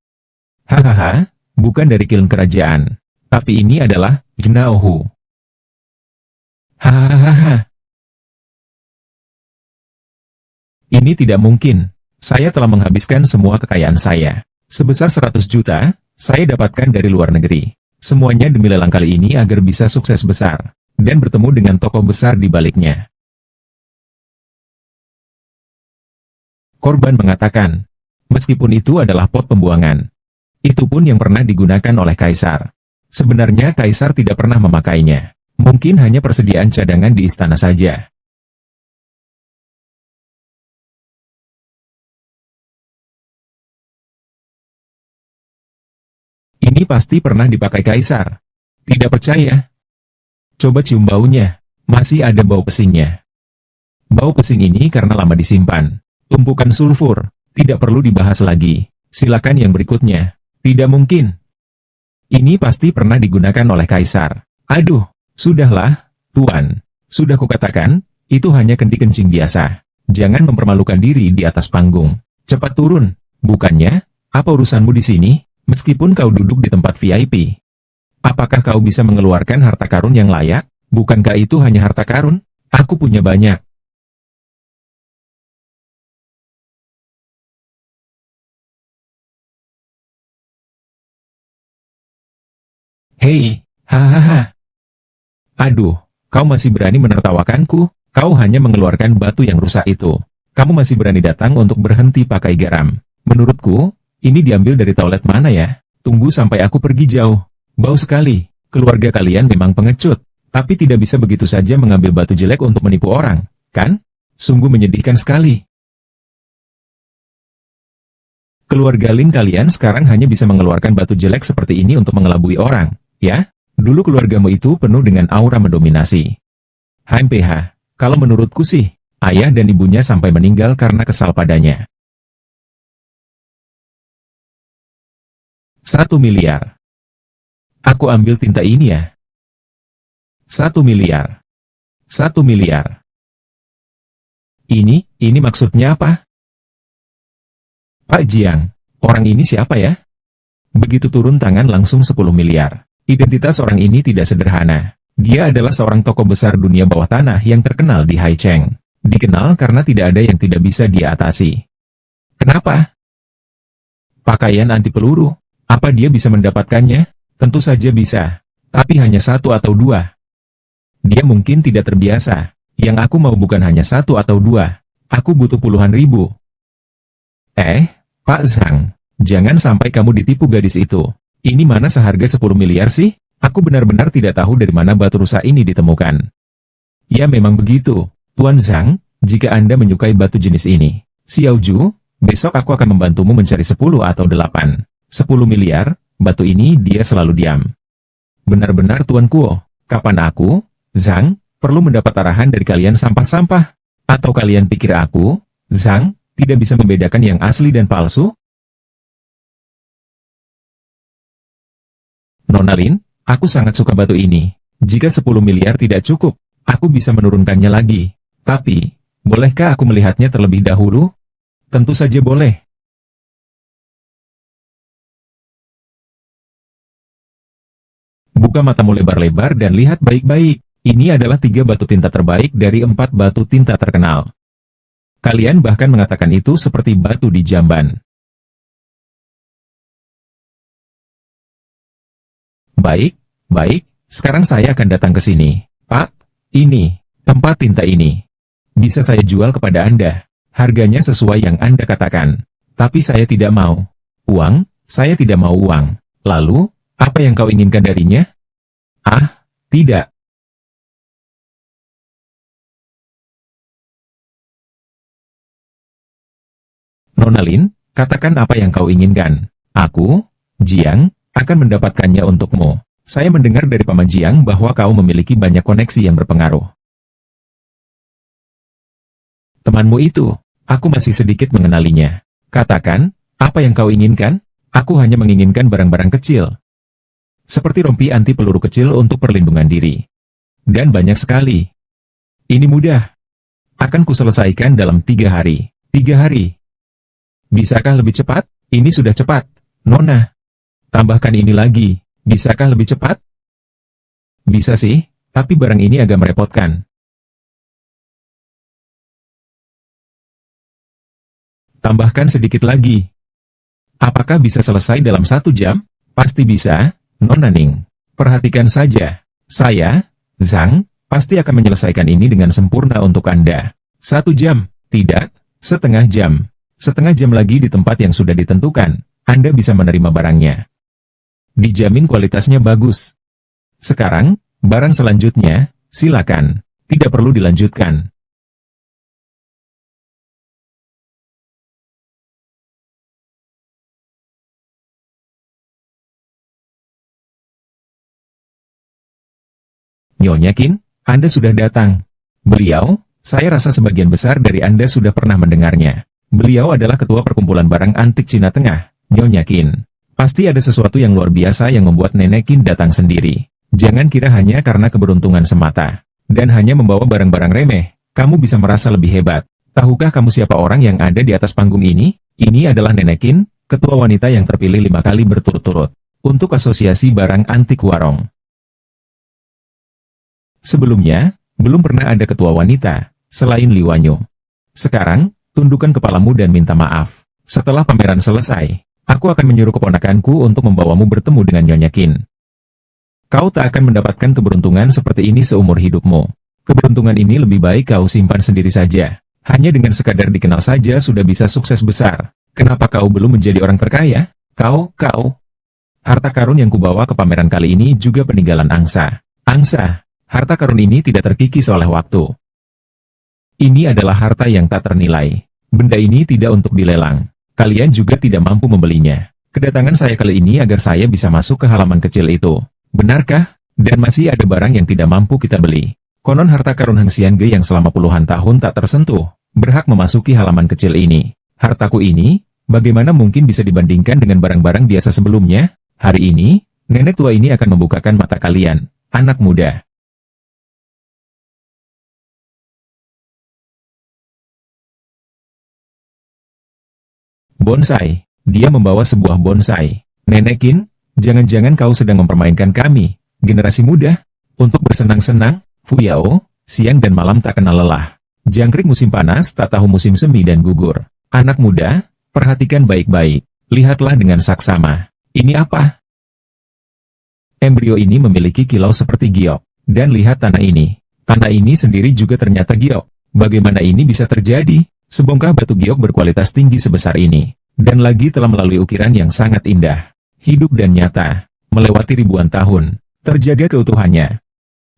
Hahaha. Bukan dari kilen kerajaan. Tapi ini adalah Jnaohu. Hahaha. Ini tidak mungkin. Saya telah menghabiskan semua kekayaan saya. Sebesar 100 juta, saya dapatkan dari luar negeri. Semuanya demi lelang kali ini agar bisa sukses besar. Dan bertemu dengan tokoh besar di baliknya. Korban mengatakan, meskipun itu adalah pot pembuangan. Itu pun yang pernah digunakan oleh Kaisar. Sebenarnya Kaisar tidak pernah memakainya. Mungkin hanya persediaan cadangan di istana saja. Ini pasti pernah dipakai Kaisar. Tidak percaya? Coba cium baunya. Masih ada bau pesingnya. Bau pesing ini karena lama disimpan. Tumpukan sulfur. Tidak perlu dibahas lagi. Silakan yang berikutnya. Tidak mungkin. Ini pasti pernah digunakan oleh Kaisar. Aduh, sudahlah, Tuan. Sudah kukatakan, itu hanya kendi-kencing biasa. Jangan mempermalukan diri di atas panggung. Cepat turun. Bukannya, apa urusanmu di sini? Meskipun kau duduk di tempat VIP, apakah kau bisa mengeluarkan harta karun yang layak? Bukankah itu hanya harta karun? Aku punya banyak. Hei, hahaha. Aduh, kau masih berani menertawakanku? Kau hanya mengeluarkan batu yang rusak itu. Kamu masih berani datang untuk berhenti pakai garam. Menurutku, ini diambil dari toilet mana ya? Tunggu sampai aku pergi jauh. Bau sekali. Keluarga kalian memang pengecut. Tapi tidak bisa begitu saja mengambil batu jelek untuk menipu orang, kan? Sungguh menyedihkan sekali. Keluarga Lin kalian sekarang hanya bisa mengeluarkan batu jelek seperti ini untuk mengelabui orang, ya? Dulu keluargamu itu penuh dengan aura mendominasi. HMPH, kalau menurutku sih, ayah dan ibunya sampai meninggal karena kesal padanya. 1 miliar. Aku ambil tinta ini ya. 1 miliar. 1 miliar. Ini maksudnya apa? Pak Jiang, orang ini siapa ya? Begitu turun tangan langsung 10 miliar. Identitas orang ini tidak sederhana. Dia adalah seorang tokoh besar dunia bawah tanah yang terkenal di Haicheng. Dikenal karena tidak ada yang tidak bisa dia atasi. Kenapa? Pakaian anti peluru. Apa dia bisa mendapatkannya? Tentu saja bisa. Tapi hanya satu atau dua. Dia mungkin tidak terbiasa. Yang aku mau bukan hanya satu atau dua. Aku butuh puluhan ribu. Pak Zhang. Jangan sampai kamu ditipu gadis itu. Ini mana seharga 10 miliar sih? Aku benar-benar tidak tahu dari mana batu rusa ini ditemukan. Ya memang begitu, Tuan Zhang, jika Anda menyukai batu jenis ini. Xiao Ju, besok aku akan membantumu mencari 10 atau 8. 10 miliar, batu ini dia selalu diam. Benar-benar Tuan Kuo, kapan aku, Zhang, perlu mendapat arahan dari kalian sampah-sampah? Atau kalian pikir aku, Zhang, tidak bisa membedakan yang asli dan palsu? Nona Lin, aku sangat suka batu ini. Jika 10 miliar tidak cukup, aku bisa menurunkannya lagi. Tapi, bolehkah aku melihatnya terlebih dahulu? Tentu saja boleh. Buka matamu lebar-lebar dan lihat baik-baik. Ini adalah 3 batu tinta terbaik dari 4 batu tinta terkenal. Kalian bahkan mengatakan itu seperti batu di jamban. Baik, sekarang saya akan datang ke sini. Pak, ini, tempat tinta ini. Bisa saya jual kepada Anda. Harganya sesuai yang Anda katakan. Tapi saya tidak mau. Uang, saya tidak mau uang. Lalu, apa yang kau inginkan darinya? Tidak. Nona Lin, katakan apa yang kau inginkan. Aku, Jiang, akan mendapatkannya untukmu. Saya mendengar dari Paman Jiang bahwa kau memiliki banyak koneksi yang berpengaruh. Temanmu itu, aku masih sedikit mengenalinya. Katakan, apa yang kau inginkan? Aku hanya menginginkan barang-barang kecil. Seperti rompi anti peluru kecil untuk perlindungan diri. Dan banyak sekali. Ini mudah. Akan kuselesaikan dalam 3 hari. 3 hari. Bisakah lebih cepat? Ini sudah cepat, Nona. Tambahkan ini lagi, bisakah lebih cepat? Bisa sih, tapi barang ini agak merepotkan. Tambahkan sedikit lagi. Apakah bisa selesai dalam 1 jam? Pasti bisa, Nona Ning. Perhatikan saja. Saya, Zhang, pasti akan menyelesaikan ini dengan sempurna untuk Anda. 1 jam, tidak, setengah jam. Setengah jam lagi di tempat yang sudah ditentukan, Anda bisa menerima barangnya. Dijamin kualitasnya bagus. Sekarang, barang selanjutnya, silakan. Tidak perlu dilanjutkan. Nyonya Qin, Anda sudah datang. Beliau, saya rasa sebagian besar dari Anda sudah pernah mendengarnya. Beliau adalah ketua perkumpulan barang antik Cina Tengah, Nyonya Qin. Pasti ada sesuatu yang luar biasa yang membuat Nenek Qin datang sendiri. Jangan kira hanya karena keberuntungan semata. Dan hanya membawa barang-barang remeh, kamu bisa merasa lebih hebat. Tahukah kamu siapa orang yang ada di atas panggung ini? Ini adalah Nenek Qin, ketua wanita yang terpilih 5 kali berturut-turut. Untuk Asosiasi Barang Antik Warong. Sebelumnya, belum pernah ada ketua wanita, selain Li Wanyu. Sekarang, tundukkan kepalamu dan minta maaf. Setelah pameran selesai, aku akan menyuruh keponakanku untuk membawamu bertemu dengan Nyonya Qin. Kau tak akan mendapatkan keberuntungan seperti ini seumur hidupmu. Keberuntungan ini lebih baik kau simpan sendiri saja. Hanya dengan sekadar dikenal saja sudah bisa sukses besar. Kenapa kau belum menjadi orang terkaya? Kau. Harta karun yang kubawa ke pameran kali ini juga peninggalan angsa. Harta karun ini tidak terkikis oleh waktu. Ini adalah harta yang tak ternilai. Benda ini tidak untuk dilelang. Kalian juga tidak mampu membelinya. Kedatangan saya kali ini agar saya bisa masuk ke halaman kecil itu. Benarkah? Dan masih ada barang yang tidak mampu kita beli. Konon harta karun Heng Xiange yang selama puluhan tahun tak tersentuh, berhak memasuki halaman kecil ini. Hartaku ini, bagaimana mungkin bisa dibandingkan dengan barang-barang biasa sebelumnya? Hari ini, nenek tua ini akan membukakan mata kalian, anak muda. Bonsai. Dia membawa sebuah bonsai. Nenek Qin, jangan-jangan kau sedang mempermainkan kami, generasi muda, untuk bersenang-senang. Fuyao, siang dan malam tak kenal lelah. Jangkrik musim panas tak tahu musim semi dan gugur. Anak muda, perhatikan baik-baik. Lihatlah dengan saksama. Ini apa? Embrio ini memiliki kilau seperti giok. Dan lihat tanah ini. Tanah ini sendiri juga ternyata giok. Bagaimana ini bisa terjadi? Sebongkah batu giok berkualitas tinggi sebesar ini. Dan lagi telah melalui ukiran yang sangat indah. Hidup dan nyata. Melewati ribuan tahun. Terjaga keutuhannya.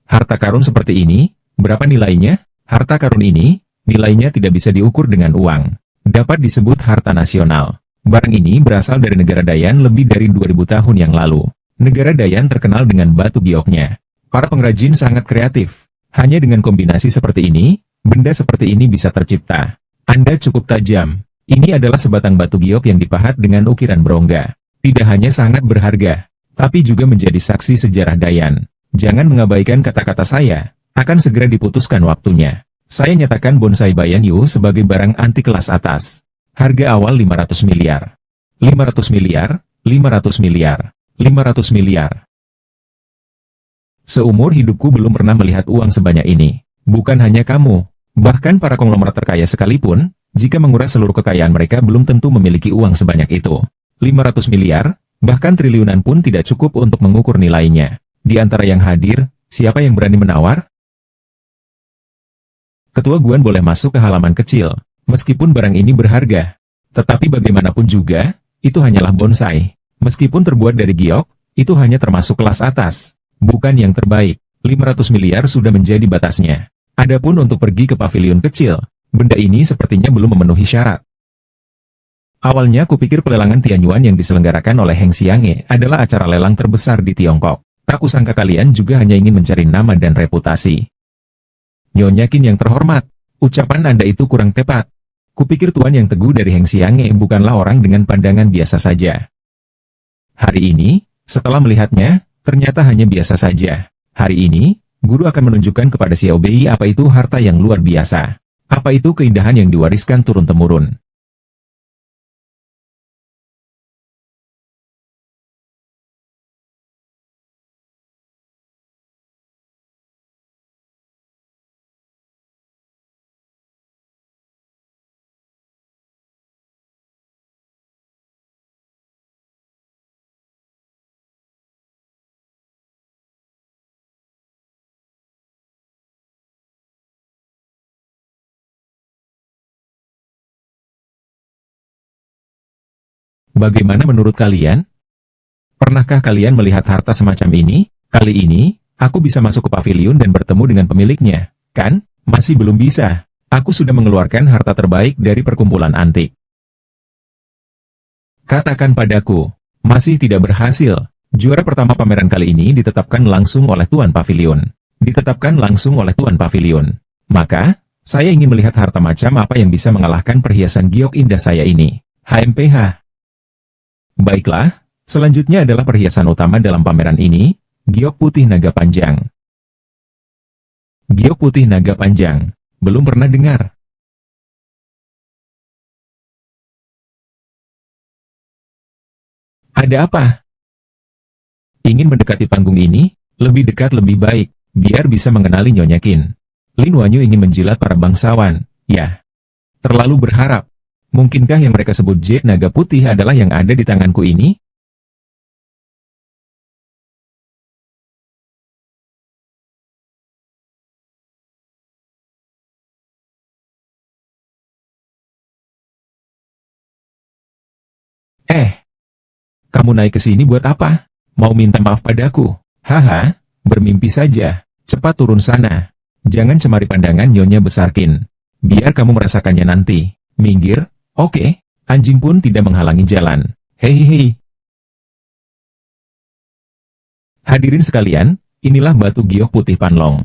Harta karun seperti ini, berapa nilainya? Harta karun ini, nilainya tidak bisa diukur dengan uang. Dapat disebut harta nasional. Barang ini berasal dari negara Dayan lebih dari 2000 tahun yang lalu. Negara Dayan terkenal dengan batu gioknya. Para pengrajin sangat kreatif. Hanya dengan kombinasi seperti ini, benda seperti ini bisa tercipta. Anda cukup tajam. Ini adalah sebatang batu giok yang dipahat dengan ukiran berongga. Tidak hanya sangat berharga, tapi juga menjadi saksi sejarah Dayan. Jangan mengabaikan kata-kata saya. Akan segera diputuskan waktunya. Saya nyatakan bonsai Bayan Yu sebagai barang anti kelas atas. Harga awal 500 miliar. 500 miliar, 500 miliar, 500 miliar. Seumur hidupku belum pernah melihat uang sebanyak ini. Bukan hanya kamu, bahkan para konglomerat terkaya sekalipun, jika menguras seluruh kekayaan mereka belum tentu memiliki uang sebanyak itu. 500 miliar, bahkan triliunan pun tidak cukup untuk mengukur nilainya. Di antara yang hadir, siapa yang berani menawar? Ketua Guan boleh masuk ke halaman kecil, meskipun barang ini berharga. Tetapi bagaimanapun juga, itu hanyalah bonsai. Meskipun terbuat dari giok, itu hanya termasuk kelas atas. Bukan yang terbaik. 500 miliar sudah menjadi batasnya. Adapun untuk pergi ke pavilion kecil, benda ini sepertinya belum memenuhi syarat. Awalnya kupikir pelelangan Tianyuan yang diselenggarakan oleh Heng Xianghe adalah acara lelang terbesar di Tiongkok. Tak kusangka kalian juga hanya ingin mencari nama dan reputasi. Nyonya Qin yang terhormat, ucapan Anda itu kurang tepat. Kupikir tuan yang teguh dari Heng Xianghe bukanlah orang dengan pandangan biasa saja. Hari ini, setelah melihatnya, ternyata hanya biasa saja. Hari ini, guru akan menunjukkan kepada Xiao Bei apa itu harta yang luar biasa. Apa itu keindahan yang diwariskan turun-temurun. Bagaimana menurut kalian? Pernahkah kalian melihat harta semacam ini? Kali ini, aku bisa masuk ke pavilion dan bertemu dengan pemiliknya, kan? Masih belum bisa. Aku sudah mengeluarkan harta terbaik dari perkumpulan antik. Katakan padaku, masih tidak berhasil. Juara pertama pameran kali ini ditetapkan langsung oleh Tuan Pavilion. Ditetapkan langsung oleh Tuan Pavilion. Maka, saya ingin melihat harta macam apa yang bisa mengalahkan perhiasan giok indah saya ini. HMPH. Baiklah, selanjutnya adalah perhiasan utama dalam pameran ini, giok putih naga panjang. Giok putih naga panjang. Belum pernah dengar. Ada apa? Ingin mendekati panggung ini? Lebih dekat lebih baik, biar bisa mengenali Nyonya Qin. Lin Wanyu ingin menjilat para bangsawan. Ya. Terlalu berharap. Mungkinkah yang mereka sebut jet naga putih adalah yang ada di tanganku ini? Kamu naik ke sini buat apa? Mau minta maaf padaku? Haha, bermimpi saja. Cepat turun sana. Jangan cemari pandangan Nyonya Besar Qin. Biar kamu merasakannya nanti. Minggir, oke. Anjing pun tidak menghalangi jalan. Hehehe. Hadirin sekalian, inilah batu giok putih Panlong.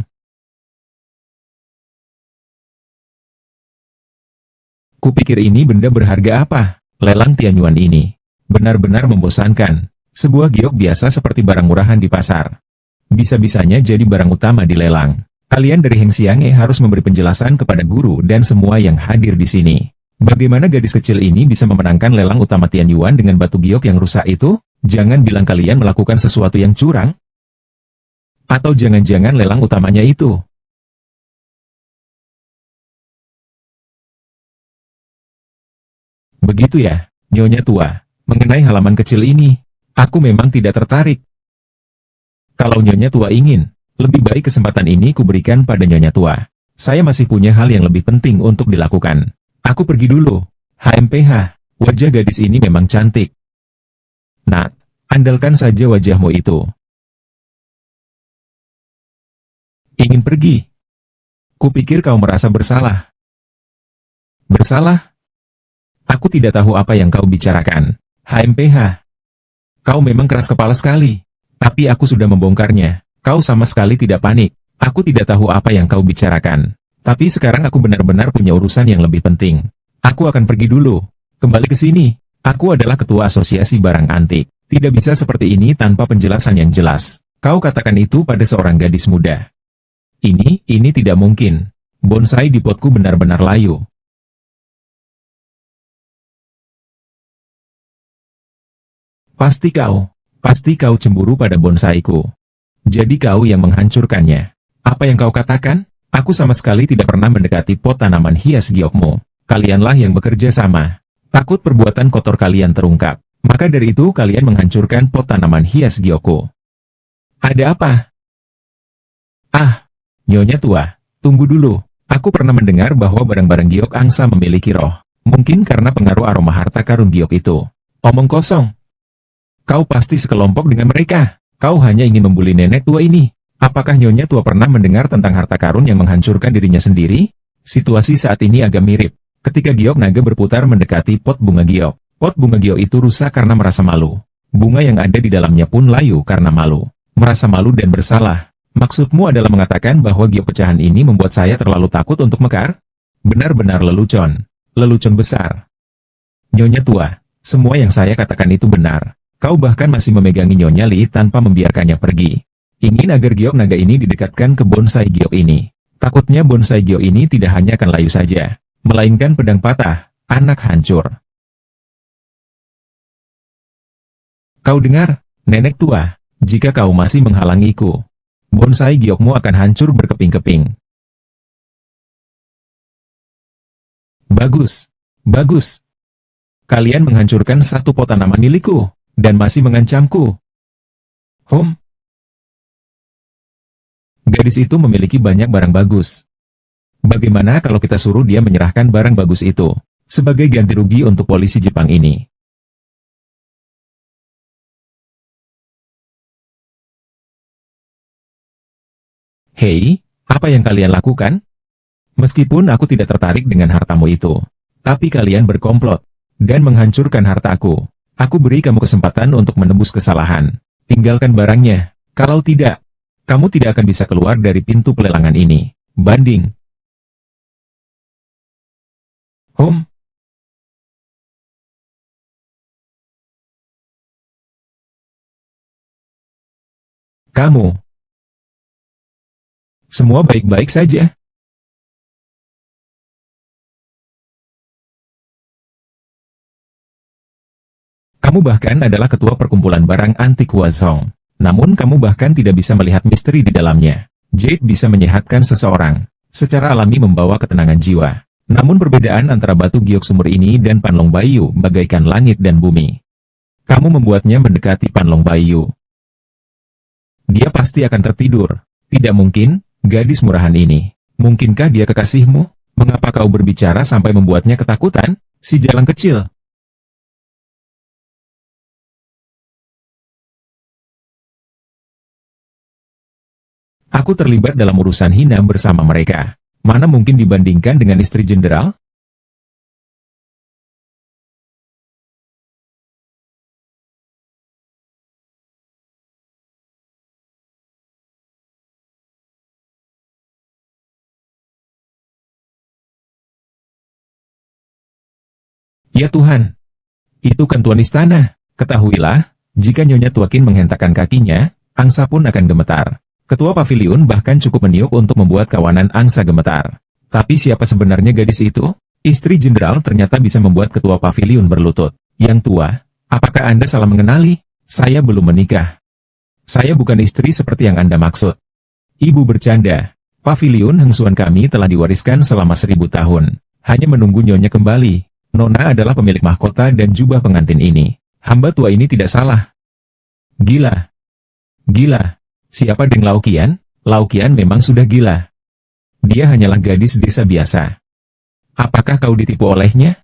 Kupikir ini benda berharga apa? Lelang Tianyuan ini. Benar-benar membosankan. Sebuah giok biasa seperti barang murahan di pasar. Bisa-bisanya jadi barang utama di lelang. Kalian dari Heng Xianghe harus memberi penjelasan kepada guru dan semua yang hadir di sini. Bagaimana gadis kecil ini bisa memenangkan lelang utama Tianyuan dengan batu giok yang rusak itu? Jangan bilang kalian melakukan sesuatu yang curang. Atau jangan-jangan lelang utamanya itu Begitu ya, Nyonya tua. Mengenai halaman kecil ini, aku memang tidak tertarik. Kalau Nyonya tua ingin, lebih baik kesempatan ini kuberikan pada Nyonya tua. Saya masih punya hal yang lebih penting untuk dilakukan. Aku pergi dulu. HMPH, wajah gadis ini memang cantik. Nak, andalkan saja wajahmu itu. Ingin pergi? Kupikir kau merasa bersalah. Bersalah? Aku tidak tahu apa yang kau bicarakan. HMPH. Kau memang keras kepala sekali. Tapi aku sudah membongkarnya. Kau sama sekali tidak panik. Aku tidak tahu apa yang kau bicarakan. Tapi sekarang aku benar-benar punya urusan yang lebih penting. Aku akan pergi dulu. Kembali ke sini. Aku adalah ketua asosiasi barang antik. Tidak bisa seperti ini tanpa penjelasan yang jelas. Kau katakan itu pada seorang gadis muda. Ini tidak mungkin. Bonsai di potku benar-benar layu. Pasti kau cemburu pada bonsaiku. Jadi kau yang menghancurkannya. Apa yang kau katakan? Aku sama sekali tidak pernah mendekati pot tanaman hias giokmu. Kalianlah yang bekerja sama. Takut perbuatan kotor kalian terungkap. Maka dari itu kalian menghancurkan pot tanaman hias giokku. Ada apa? Ah, Nyonya tua, tunggu dulu. Aku pernah mendengar bahwa barang-barang giok angsa memiliki roh. Mungkin karena pengaruh aroma harta karun giok itu. Omong kosong. Kau pasti sekelompok dengan mereka. Kau hanya ingin membuli nenek tua ini. Apakah Nyonya tua pernah mendengar tentang harta karun yang menghancurkan dirinya sendiri? Situasi saat ini agak mirip. Ketika giok naga berputar mendekati pot bunga giok. Pot bunga giok itu rusak karena merasa malu. Bunga yang ada di dalamnya pun layu karena malu. Merasa malu dan bersalah. Maksudmu adalah mengatakan bahwa giok pecahan ini membuat saya terlalu takut untuk mekar? Benar-benar lelucon. Lelucon besar. Nyonya tua, semua yang saya katakan itu benar. Kau bahkan masih memegangi Nyonya Li tanpa membiarkannya pergi. Ingin agar giok naga ini didekatkan ke bonsai giok ini. Takutnya bonsai giok ini tidak hanya akan layu saja, melainkan pedang patah, anak hancur. Kau dengar, nenek tua, jika kau masih menghalangiku, bonsai giokmu akan hancur berkeping-keping. Bagus, bagus. Kalian menghancurkan satu pot tanaman milikku. Dan masih mengancamku. Gadis itu memiliki banyak barang bagus. Bagaimana kalau kita suruh dia menyerahkan barang bagus itu, sebagai ganti rugi untuk polisi Jepang ini? Hei, apa yang kalian lakukan? Meskipun aku tidak tertarik dengan hartamu itu, tapi kalian berkomplot, dan menghancurkan hartaku. Aku beri kamu kesempatan untuk menembus kesalahan. Tinggalkan barangnya. Kalau tidak, kamu tidak akan bisa keluar dari pintu pelelangan ini. Banding. Kamu. Semua baik-baik saja. Kamu bahkan adalah ketua perkumpulan barang antik Huazhong. Namun kamu bahkan tidak bisa melihat misteri di dalamnya. Jade bisa menyehatkan seseorang, secara alami membawa ketenangan jiwa. Namun perbedaan antara batu giok sumur ini dan Panlong Bayu bagaikan langit dan bumi. Kamu membuatnya mendekati Panlong Bayu. Dia pasti akan tertidur. Tidak mungkin, gadis murahan ini. Mungkinkah dia kekasihmu? Mengapa kau berbicara sampai membuatnya ketakutan? Si jalang kecil. Aku terlibat dalam urusan hina bersama mereka. Mana mungkin dibandingkan dengan istri jenderal? Ya Tuhan, itu kan tuan istana. Ketahuilah, jika Nyonya Tuakin menghentakkan kakinya, angsa pun akan gemetar. Ketua paviliun bahkan cukup meniup untuk membuat kawanan angsa gemetar. Tapi siapa sebenarnya gadis itu? Istri jenderal ternyata bisa membuat ketua paviliun berlutut. Yang tua, apakah Anda salah mengenali? Saya belum menikah. Saya bukan istri seperti yang Anda maksud. Ibu bercanda. Paviliun Hengsuan kami telah diwariskan selama 1000 tahun. Hanya menunggu Nyonya kembali. Nona adalah pemilik mahkota dan jubah pengantin ini. Hamba tua ini tidak salah. Gila. Gila. Siapa Deng Laukian? Laukian memang sudah gila. Dia hanyalah gadis desa biasa. Apakah kau ditipu olehnya?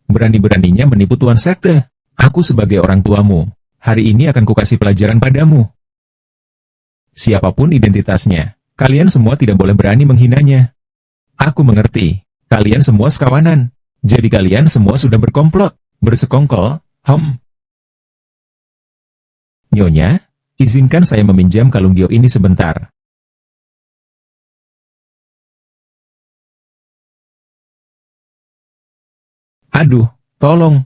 Berani-beraninya menipu tuan sekte. Aku sebagai orang tuamu, hari ini akan kukasih pelajaran padamu. Siapapun identitasnya, kalian semua tidak boleh berani menghinanya. Aku mengerti, kalian semua sekawanan. Jadi kalian semua sudah berkomplot, bersekongkol, Nyonya, izinkan saya meminjam kalung Gio ini sebentar. Aduh, tolong.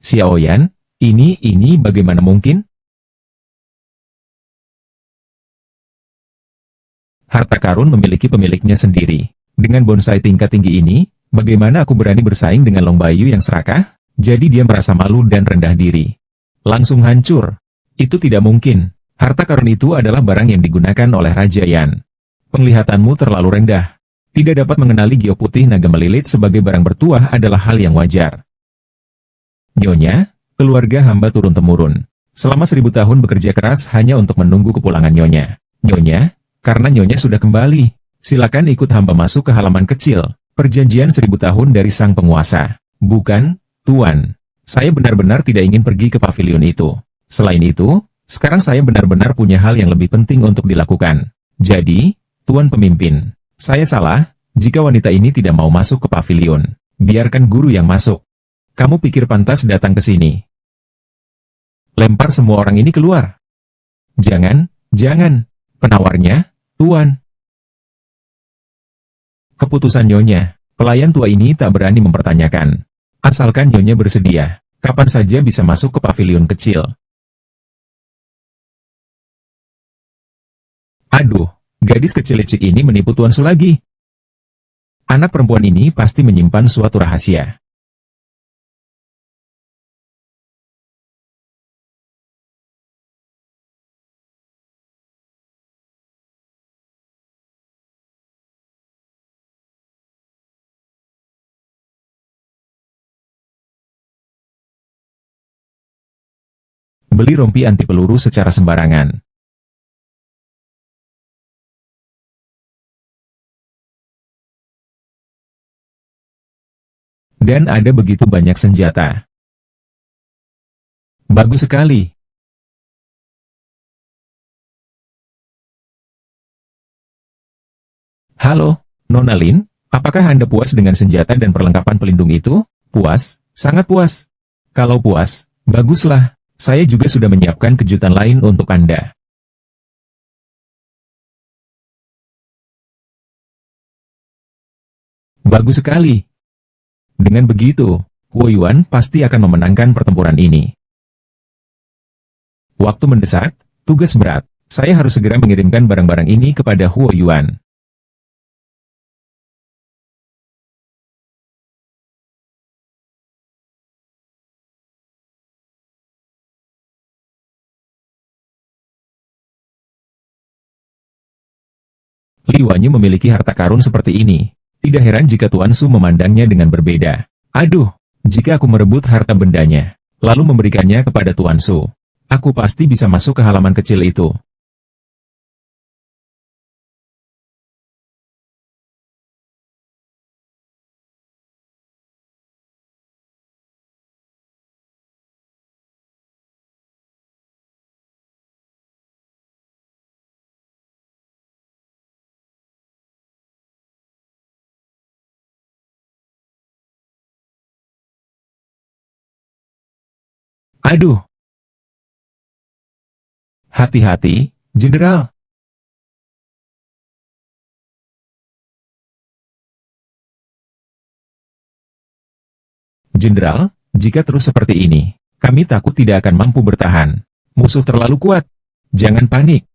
Xiaoyan, ini bagaimana mungkin? Harta karun memiliki pemiliknya sendiri. Dengan bonsai tingkat tinggi ini, bagaimana aku berani bersaing dengan Long Bayu yang serakah? Jadi dia merasa malu dan rendah diri. Langsung hancur. Itu tidak mungkin. Harta karun itu adalah barang yang digunakan oleh Raja Yan. Penglihatanmu terlalu rendah. Tidak dapat mengenali Gio putih naga melilit sebagai barang bertuah adalah hal yang wajar. Nyonya, keluarga hamba turun-temurun. Selama 1000 tahun bekerja keras hanya untuk menunggu kepulangan Nyonya. Nyonya, karena Nyonya sudah kembali, silakan ikut hamba masuk ke halaman kecil. Perjanjian 1000 tahun dari sang penguasa. Bukan, Tuan. Saya benar-benar tidak ingin pergi ke pavilion itu. Selain itu, sekarang saya benar-benar punya hal yang lebih penting untuk dilakukan. Jadi, Tuan Pemimpin, saya salah jika wanita ini tidak mau masuk ke pavilion. Biarkan guru yang masuk. Kamu pikir pantas datang ke sini? Lempar semua orang ini keluar. Jangan. Penawarnya, Tuan. Keputusan Nyonya. Pelayan tua ini tak berani mempertanyakan. Asalkan Nyonya bersedia, kapan saja bisa masuk ke pavilion kecil. Aduh, gadis kecil licik ini menipu Tuan Su lagi. Anak perempuan ini pasti menyimpan suatu rahasia. Beli rompi anti peluru secara sembarangan. Dan ada begitu banyak senjata. Bagus sekali. Halo, Nona Lin, apakah Anda puas dengan senjata dan perlengkapan pelindung itu? Puas, sangat puas. Kalau puas, baguslah. Saya juga sudah menyiapkan kejutan lain untuk Anda. Bagus sekali. Dengan begitu, Huo Yuan pasti akan memenangkan pertempuran ini. Waktu mendesak, tugas berat. Saya harus segera mengirimkan barang-barang ini kepada Huo Yuan. Li Wanyu memiliki harta karun seperti ini. Tidak heran jika Tuan Su memandangnya dengan berbeda. Aduh, jika aku merebut harta bendanya, lalu memberikannya kepada Tuan Su, aku pasti bisa masuk ke halaman kecil itu. Aduh, hati-hati, Jenderal. Jenderal, jika terus seperti ini, kami takut tidak akan mampu bertahan. Musuh terlalu kuat. Jangan panik.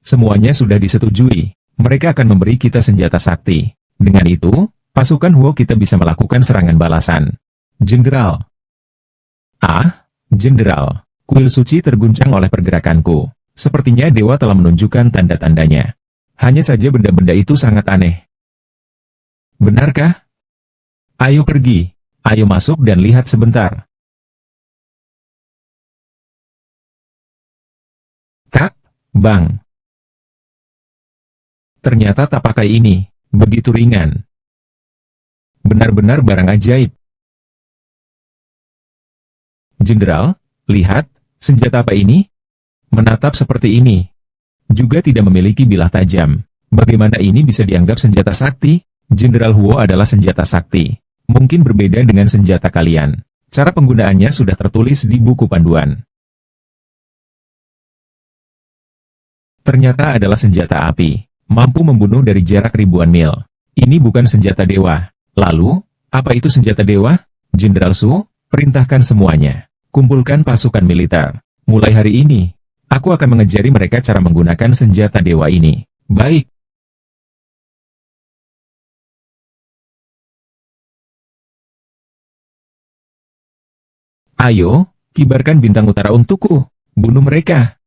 Semuanya sudah disetujui. Mereka akan memberi kita senjata sakti. Dengan itu, pasukan Huo kita bisa melakukan serangan balasan. Jenderal. Ah, Jenderal. Kuil suci terguncang oleh pergerakanku. Sepertinya dewa telah menunjukkan tanda-tandanya. Hanya saja benda-benda itu sangat aneh. Benarkah? Ayo pergi. Ayo masuk dan lihat sebentar. Kak, Bang. Ternyata tapakai ini, begitu ringan. Benar-benar barang ajaib. Jenderal, lihat, senjata apa ini? Menatap seperti ini. Juga tidak memiliki bilah tajam. Bagaimana ini bisa dianggap senjata sakti? Jenderal Huo adalah senjata sakti. Mungkin berbeda dengan senjata kalian. Cara penggunaannya sudah tertulis di buku panduan. Ternyata adalah senjata api. Mampu membunuh dari jarak ribuan mil. Ini bukan senjata dewa. Lalu, apa itu senjata dewa? Jenderal Su, perintahkan semuanya. Kumpulkan pasukan militer. Mulai hari ini, aku akan mengajari mereka cara menggunakan senjata dewa ini. Baik. Ayo, kibarkan bintang utara untukku. Bunuh mereka.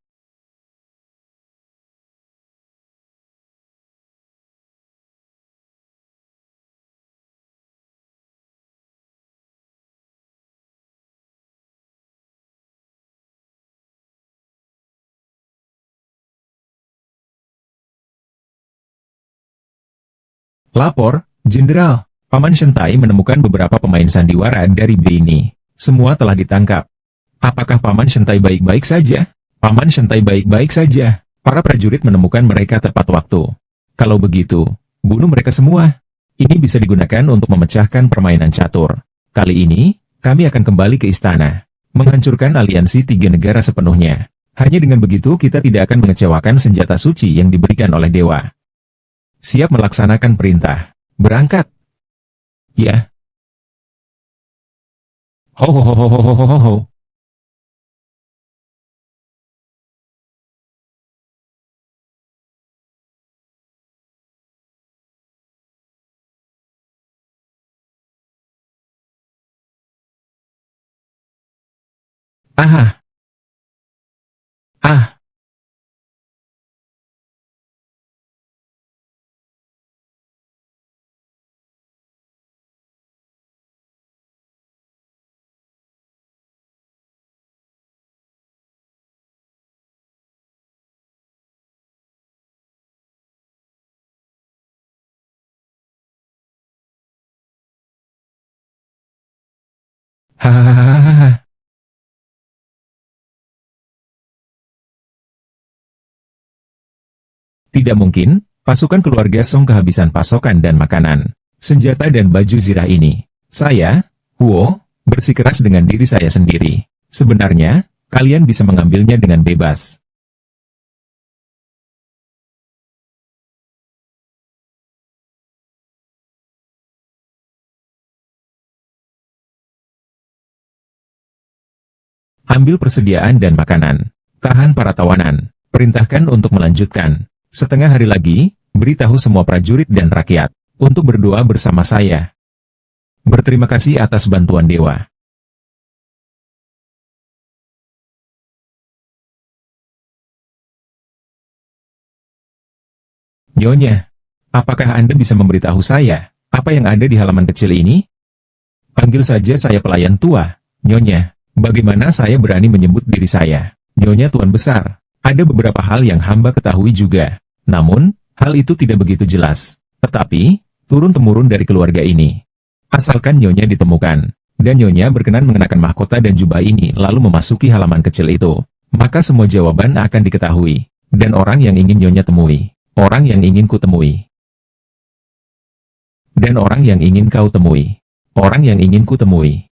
Lapor, Jenderal. Paman Shentai menemukan beberapa pemain sandiwara dari B ini. Semua telah ditangkap. Apakah Paman Shentai baik-baik saja? Paman Shentai baik-baik saja. Para prajurit menemukan mereka tepat waktu. Kalau begitu, bunuh mereka semua. Ini bisa digunakan untuk memecahkan permainan catur. Kali ini, kami akan kembali ke istana. Menghancurkan aliansi tiga negara sepenuhnya. Hanya dengan begitu kita tidak akan mengecewakan senjata suci yang diberikan oleh dewa. Siap melaksanakan perintah. Berangkat. Ya. Ho ho ho ho ho ho ho ho ho. Ah. Ah. Hahaha. Tidak mungkin, pasukan keluarga Song kehabisan pasokan dan makanan, senjata dan baju zirah ini. Saya, Huo, bersikeras dengan diri saya sendiri. Sebenarnya, kalian bisa mengambilnya dengan bebas. Ambil persediaan dan makanan. Tahan para tawanan. Perintahkan untuk melanjutkan. Setengah hari lagi, beritahu semua prajurit dan rakyat untuk berdoa bersama saya. Berterima kasih atas bantuan dewa. Nyonya, apakah Anda bisa memberitahu saya apa yang ada di halaman kecil ini? Panggil saja saya pelayan tua, Nyonya. Bagaimana saya berani menyebut diri saya, Nyonya Tuan Besar? Ada beberapa hal yang hamba ketahui juga. Namun, hal itu tidak begitu jelas. Tetapi, turun-temurun dari keluarga ini. Asalkan Nyonya ditemukan, dan Nyonya berkenan mengenakan mahkota dan jubah ini lalu memasuki halaman kecil itu, maka semua jawaban akan diketahui. Dan orang yang ingin Nyonya temui, orang yang ingin ku temui. Dan orang yang ingin kau temui. Orang yang ingin ku temui.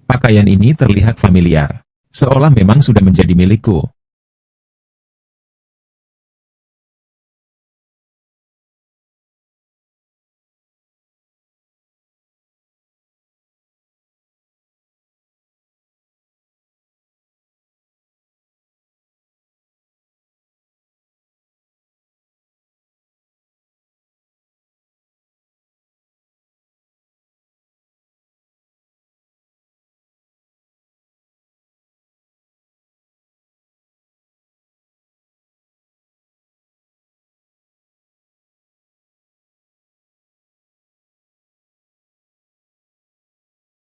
Pakaian ini terlihat familiar. Seolah memang sudah menjadi milikku.